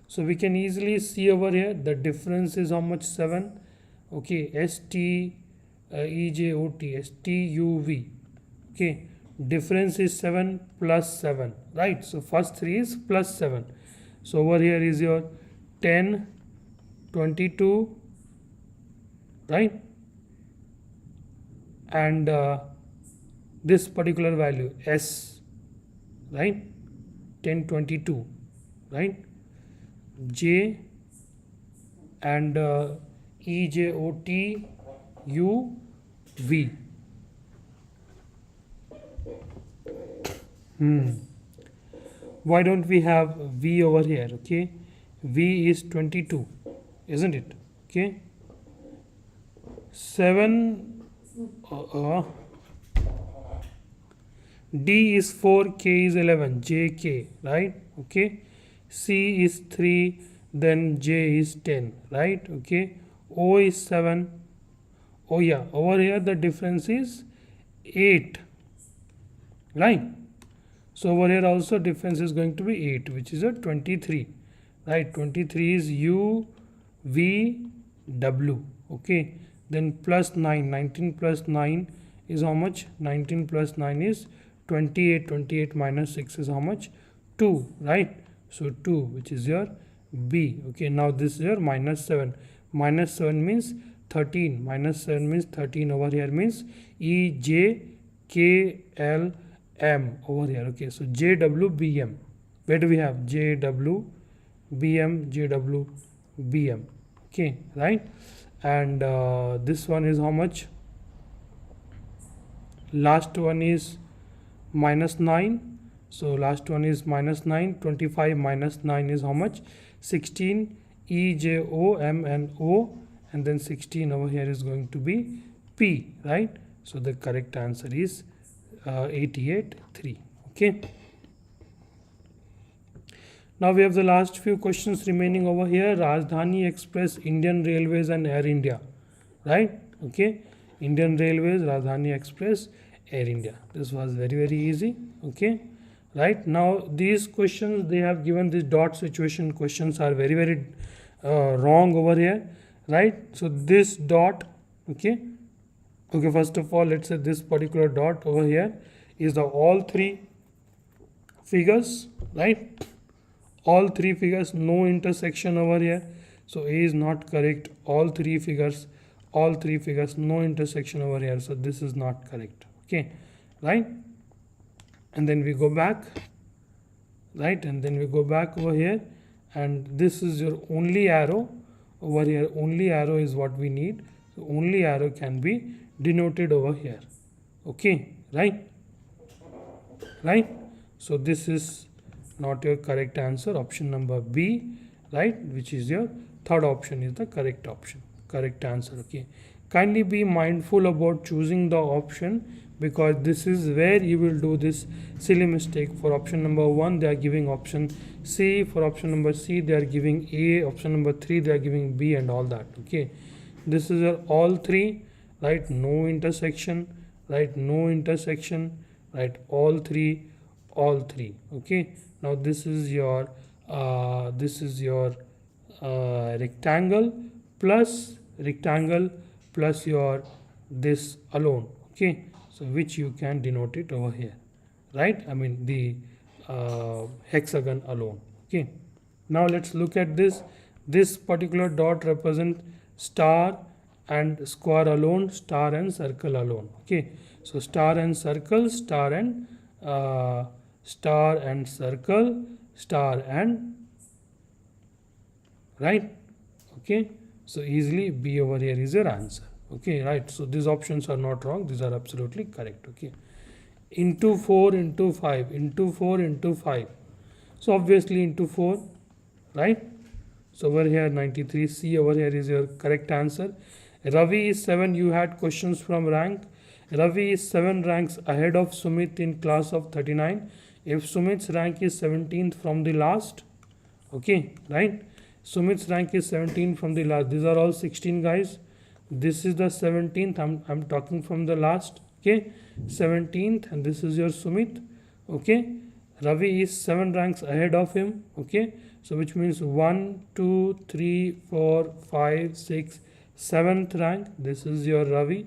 So we can easily see over here the difference is how much? 7. Okay, S, T, E, J, O, T, S, T, U, V. Okay, difference is 7 plus 7, right? So first 3 is plus 7. So over here is your 10, 22, right? And this particular value S, right? 10, 22, right? J and E, J, O, T, U, V. Why don't we have V over here? Okay, V is 22, isn't it? Okay. 7 D is 4, K is 11, JK, right? Okay. C is 3, then J is 10, right? Okay. O is 7. Oh yeah, over here the difference is 8, right? So over here also difference is going to be 8, which is a 23, right? 23 is U, V, W, okay. Then plus 9, 19 plus 9 is how much? 19 plus 9 is 28, 28 minus 6 is how much? 2, right? So 2, which is your B, okay. Now this is your minus 7. Minus 7 means 13, minus 7 means 13 over here means E, J, K, L, M over here, okay. So J, W, B, M. Where do we have? J, W, B, M, J, W, B, M, okay, right? And this one is how much? Last one is minus 9. So last one is minus 9. 25 minus 9 is how much? 16. E, J, O, M, and O. And then 16 over here is going to be P, right? So the correct answer is 88, 3. Okay. Now we have the last few questions remaining over here. Rajdhani Express, Indian Railways, and Air India, right? Okay. Indian Railways, Rajdhani Express, Air India. This was very easy. Okay. Right. Now these questions, they have given these dot situation questions are very wrong over here, right? So this dot, okay. Okay, first of all, let's say this particular dot over here is the all three figures, right? All three figures, no intersection over here. So A is not correct. All three figures, no intersection over here. So this is not correct. Okay, right? And then we go back, right? And then we go back over here, and this is your only arrow over here. Only arrow is what we need. So only arrow can be denoted over here. Okay, right? Right? So this is not your correct answer, option number B, right? Which is your third option is the correct option, correct answer. Okay, kindly be mindful about choosing the option, because this is where you will do this silly mistake. For option number 1 they are giving option C, for option number C they are giving A, option number 3 they are giving B, and all that. Okay, this is your all three, right? No intersection, right? No intersection, right? All three. Okay, now this is your rectangle plus your this alone. Okay, so which you can denote it over here, right? I mean the hexagon alone. Okay, now let's look at this particular dot represent star and square alone, star and circle alone. Okay, so star and circle, star and circle, star and, right? Okay, so easily B over here is your answer. Okay, right? So these options are not wrong, these are absolutely correct. Okay, into 4 into 5, into 4 into 5, so obviously into 4, right? So over here 93, C over here is your correct answer. Ravi is 7. You had questions from rank. Ravi is 7 ranks ahead of Sumit in class of 39. If Sumit's rank is 17th from the last, okay, right? Sumit's rank is 17 from the last. These are all 16 guys. This is the 17th. I'm talking from the last. Okay, 17th, and this is your Sumit. Okay, Ravi is 7 ranks ahead of him. Okay, so which means 1, 2, 3, 4, 5, 6, 7th rank. This is your Ravi,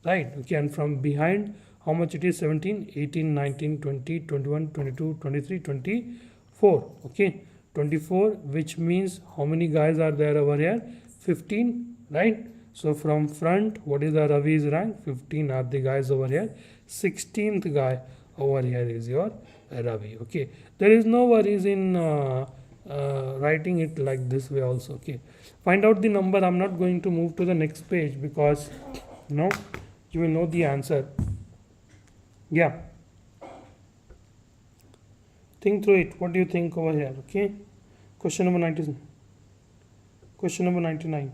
right? Okay, and from behind, how much it is? 17, 18, 19, 20, 21, 22, 23, 24. Okay, 24, which means how many guys are there over here? 15, right? So from front, what is the Ravi's rank? 15 are the guys over here. 16th guy over here is your Ravi. Okay, there is no worries in writing it like this way also. Okay, find out the number. I'm not going to move to the next page because you will know the answer. Yeah, think through it. What do you think over here? Okay, question number 97. Question number 99.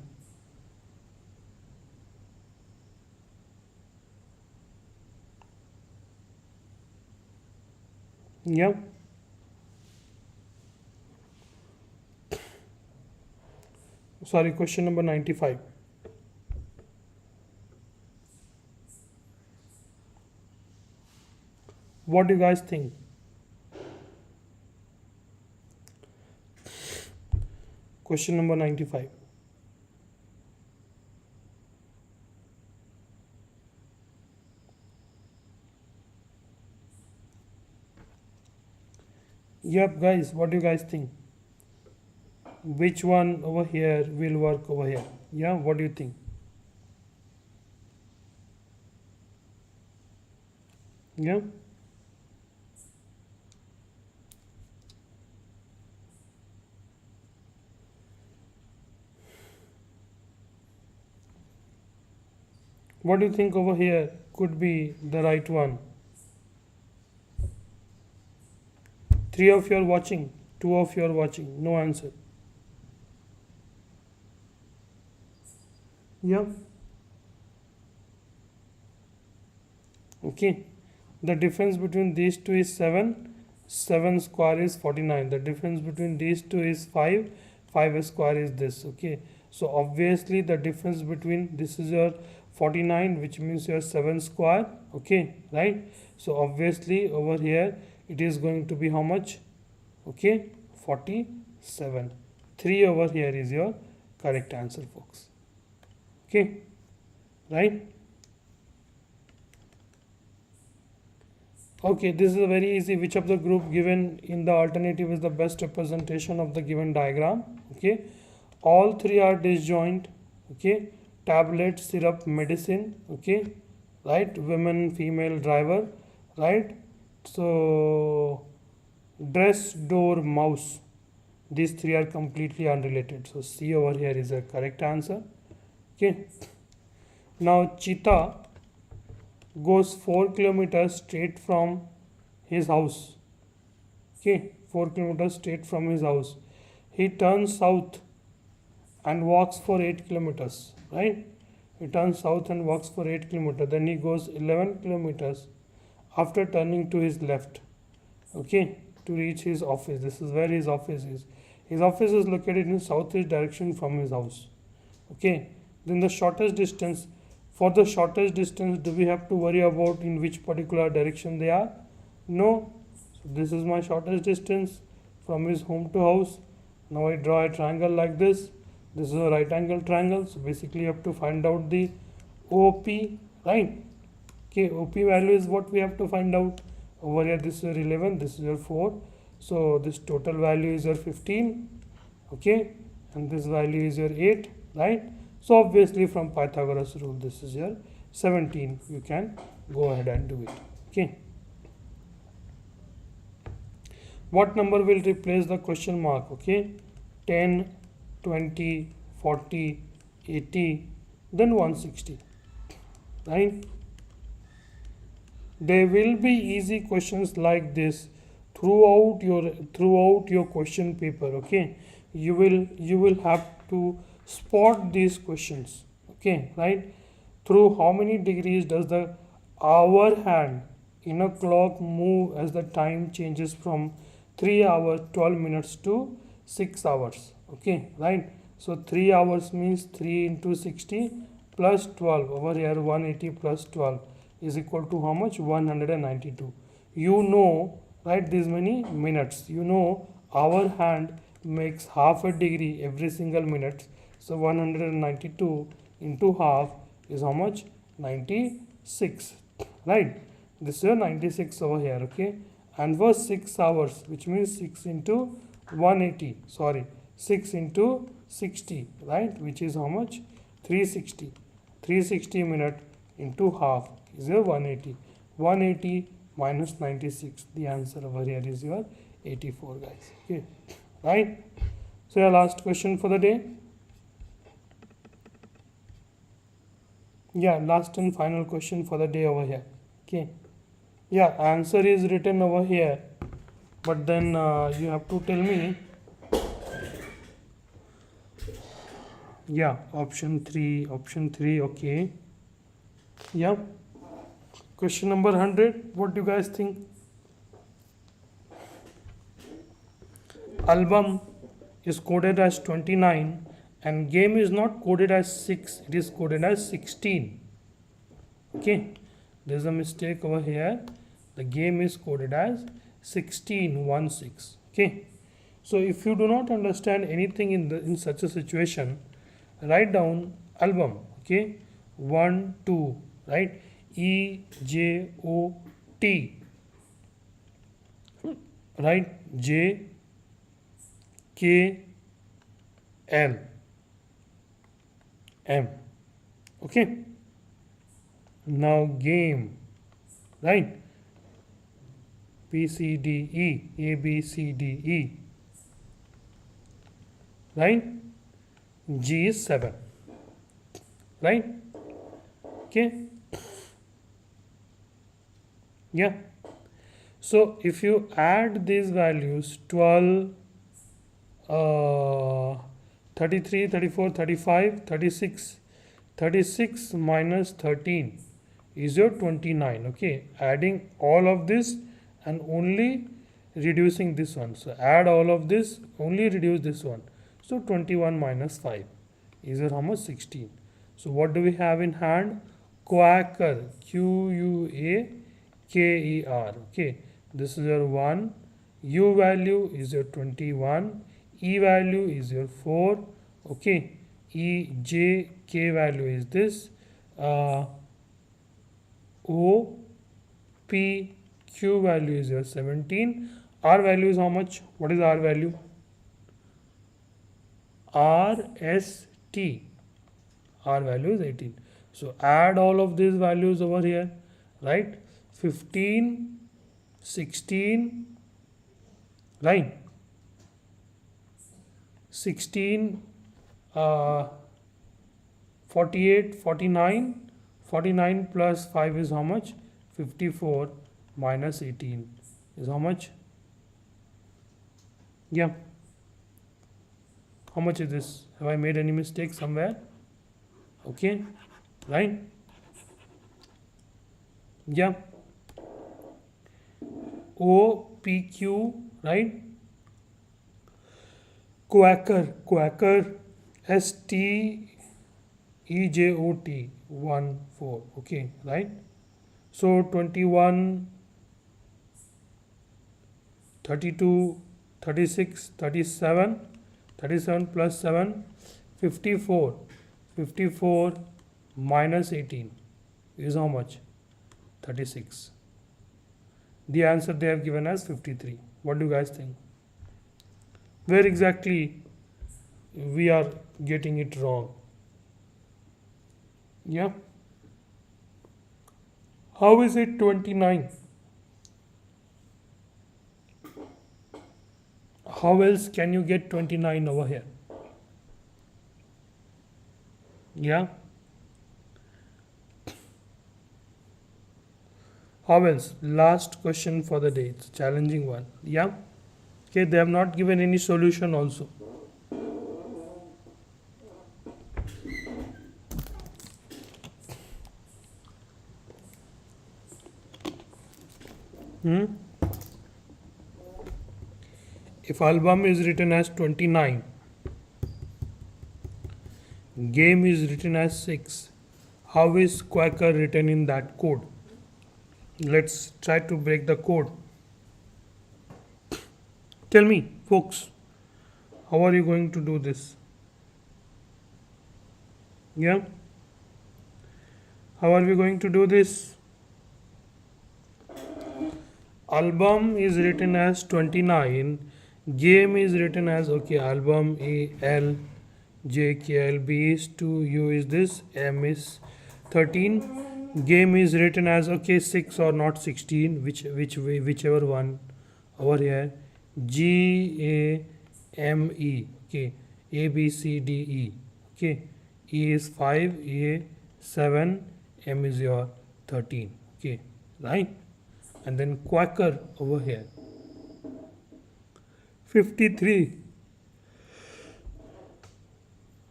Yeah. Sorry, question number 95. What do you guys think? Question number 95. Yep, guys, what do you guys think? Which one over here will work over here? Yeah, what do you think? Yeah. What do you think over here could be the right one? 3 of you are watching, 2 of you are watching, no answer. Yeah. Okay. The difference between these two is 7. 7 square is 49. The difference between these two is 5. 5 square is this. Okay. So obviously the difference between this is your 49, which means your 7 square. Okay. Right. So obviously over here it is going to be how much? Okay. 47. 3 over here is your correct answer, folks. Okay. Right. Okay, this is a very easy. Which of the group given in the alternative is the best representation of the given diagram? Okay, all three are disjoint. Okay, tablet, syrup, medicine. Okay, right, women, female, driver. Right, so dress, door, mouse. These three are completely unrelated. So C over here is a correct answer. Okay, now cheetah goes 4 kilometers straight from his house. Okay, 4 kilometers straight from his house. He turns south and walks for 8 kilometers. Right? He turns south and walks for 8 kilometers. Then he goes 11 kilometers after turning to his left. Okay, to reach his office. This is where his office is. His office is located in southeast direction from his house. Okay, then the shortest distance. For the shortest distance, do we have to worry about in which particular direction they are? No. So this is my shortest distance from his home to house. Now I draw a triangle like this. This is a right angle triangle. So basically you have to find out the OP, right? Okay, OP value is what we have to find out. Over here this is your 11, this is your 4. So this total value is your 15. Okay, and this value is your 8, right? So obviously from Pythagoras rule this is your 17. You can go ahead and do it. Okay. What number will replace the question mark? Okay. 10, 20, 40, 80, then 160. Right? There will be easy questions like this throughout your question paper. Okay. You will have to spot these questions. Okay, right? Through how many degrees does the hour hand in a clock move as the time changes from 3 hours 12 minutes to 6 hours? Okay, right? So 3 hours means 3 into 60 plus 12. Over here 180 plus 12 is equal to how much? 192. You know, right, these many minutes. You know our hand makes half a degree every single minute. So 192 into half is how much? 96. Right? This is your 96 over here. Okay. And for 6 hours, which means 6 into 180. Sorry, 6 into 60. Right? Which is how much? 360. 360 minute into half is your 180. 180 minus 96. The answer over here is your 84, guys. Okay. Right? So your last question for the day. Yeah, last and final question for the day over here. Okay. Yeah, answer is written over here, but then you have to tell me Yeah, option 3, option 3, okay. Yeah, question number 100, what do you guys think? Album is coded as 29 and game is not coded as 6, it is coded as 16. Okay, there's a mistake over here. The game is coded as 1616. Okay, so if you do not understand anything in such a situation, write down album. Okay, 1 2, right? EJOT, right? JKLM. Okay, now game, right? PCDE, ABCDE, right? G is 7, right? Okay, yeah. So if you add these values 12, 33, 34, 35, 36, 36 minus 13 is your 29. Okay, adding all of this and only reducing this one. So add all of this, only reduce this one. So 21 minus 5 is your how much? 16. So what do we have in hand? Quaker, Quaker. Okay, this is your 1. U value is your 21. E value is your 4. Okay, E, J, K value is this. O, P, Q value is your 17. R value is how much? What is R value? RST. R value is 18. So add all of these values over here, right? 15, 16, right? 16, 48, 49. 49 plus 5 is how much? 54 minus 18 is how much? Yeah. How much is this? Have I made any mistake somewhere? Okay, right? Yeah. OPQ, right? Quaker, STEJOT, 1 4. Okay, right? So 21, 32, 36, 37, 37 plus 7, 54. 54 minus 18 is how much? 36. The answer they have given as 53. What do you guys think? Where exactly we are getting it wrong? Yeah. How is it 29? How else can you get 29 over here? Yeah. How else? Last question for the day. It's a challenging one. Yeah. Okay, they have not given any solution also. If album is written as 29, game is written as 6, how is Quaker written in that code? Let's try to break the code. Tell me, folks, how are you going to do this? Yeah? How are we going to do this? Album is written as 29, game is written as, okay, album A L J K L, B is 2, U is this, M is 13, game is written as, okay, 6 or not 16, whichever one over here, G A M E, okay, A B C D E, okay, E is 5, A 7, M is your 13, okay, right? And then Quaker over here, 53.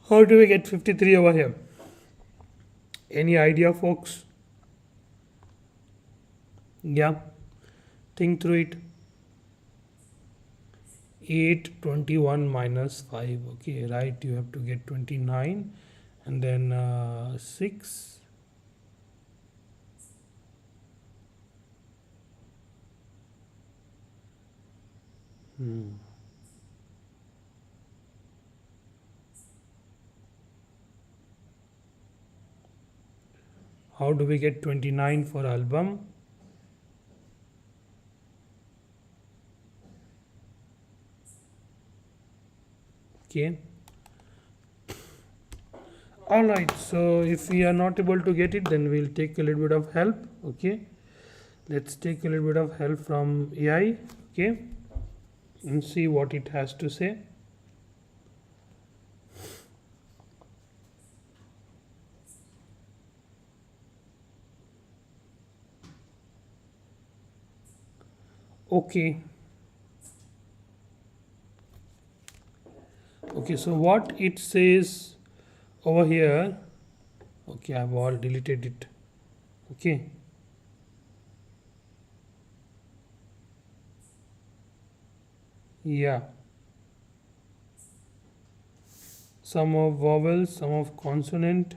How do we get 53 over here? Any idea, folks? Yeah, think through it. 8, 21 minus 5. Okay, right, you have to get 29 and then 6. How do we get 29 for album? Okay. Alright, so if we are not able to get it, then we'll take a little bit of help. Okay. Let's take a little bit of help from AI. Okay. And see what it has to say. Okay. Okay, so what it says over here, okay, I've all deleted it. Okay. Yeah. Sum of vowels, sum of consonant.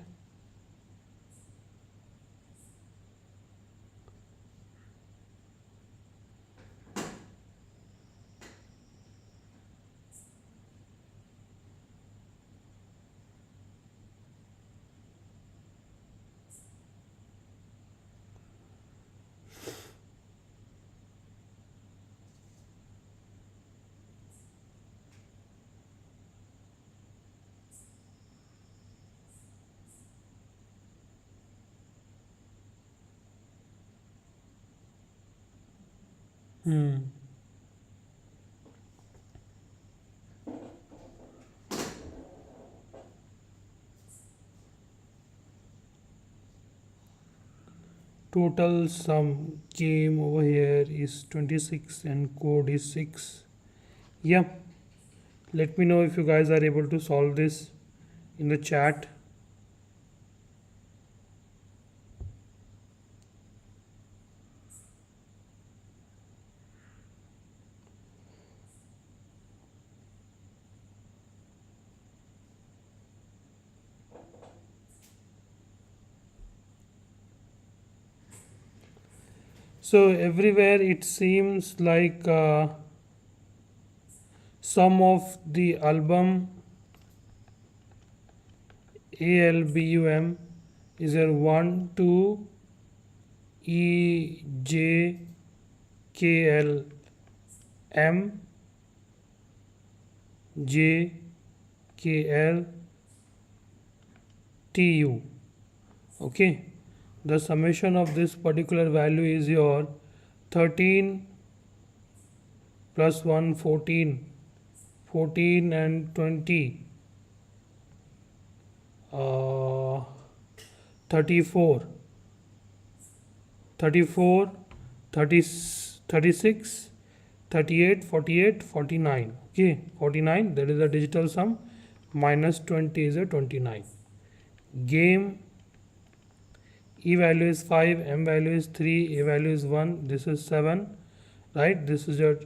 Total sum came over here is 26 and code is 6. Yeah. Let me know if you guys are able to solve this in the chat. So everywhere it seems like sum of the album ALBUM is a 1 2 E J K L M J K L T U. Okay. The summation of this particular value is your 13 plus 1 14, 14 and 20, 34, 34, 30, 36, 38, 48, 49. Okay, 49, that is the digital sum, minus 20 is a 29. Game, E value is 5, M value is 3, A value is 1, this is 7, right? This is your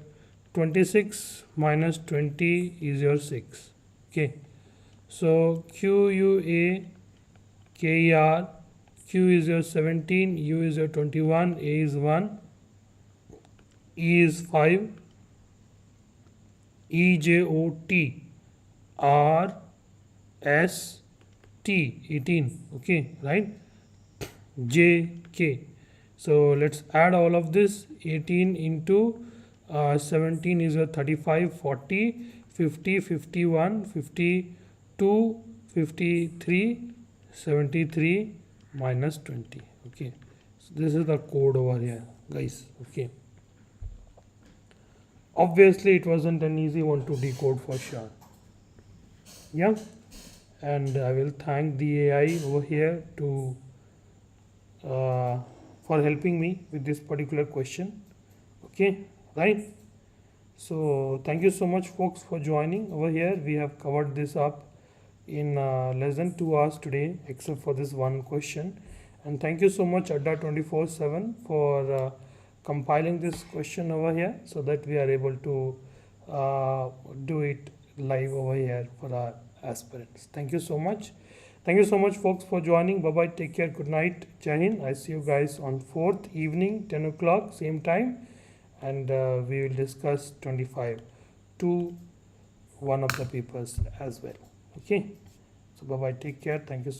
26 minus 20 is your 6. Okay. So QUA, KER, Q is your 17, U is your 21, A is 1, E is 5, EJOT, R, S, T, 18. Okay, right? JK. So let's add all of this. 18 into 17 is a 35, 40, 50, 51, 52, 53, 73 minus 20. Okay, so this is the code over here, guys. Okay, obviously it wasn't an easy one to decode for sure. Yeah, and I will thank the AI over here to for helping me with this particular question. Okay, right? So thank you so much, folks, for joining over here. We have covered this up in less than 2 hours today, except for this one question. And thank you so much Adda 24/7 for compiling this question over here, so that we are able to do it live over here for our aspirants. Thank you so much. Thank you so much, folks, for joining. Bye bye. Take care. Good night. Jai Hind. I see you guys on 4th evening, 10 o'clock, same time. And we will discuss 25 to one of the papers as well. Okay. So bye bye. Take care. Thank you.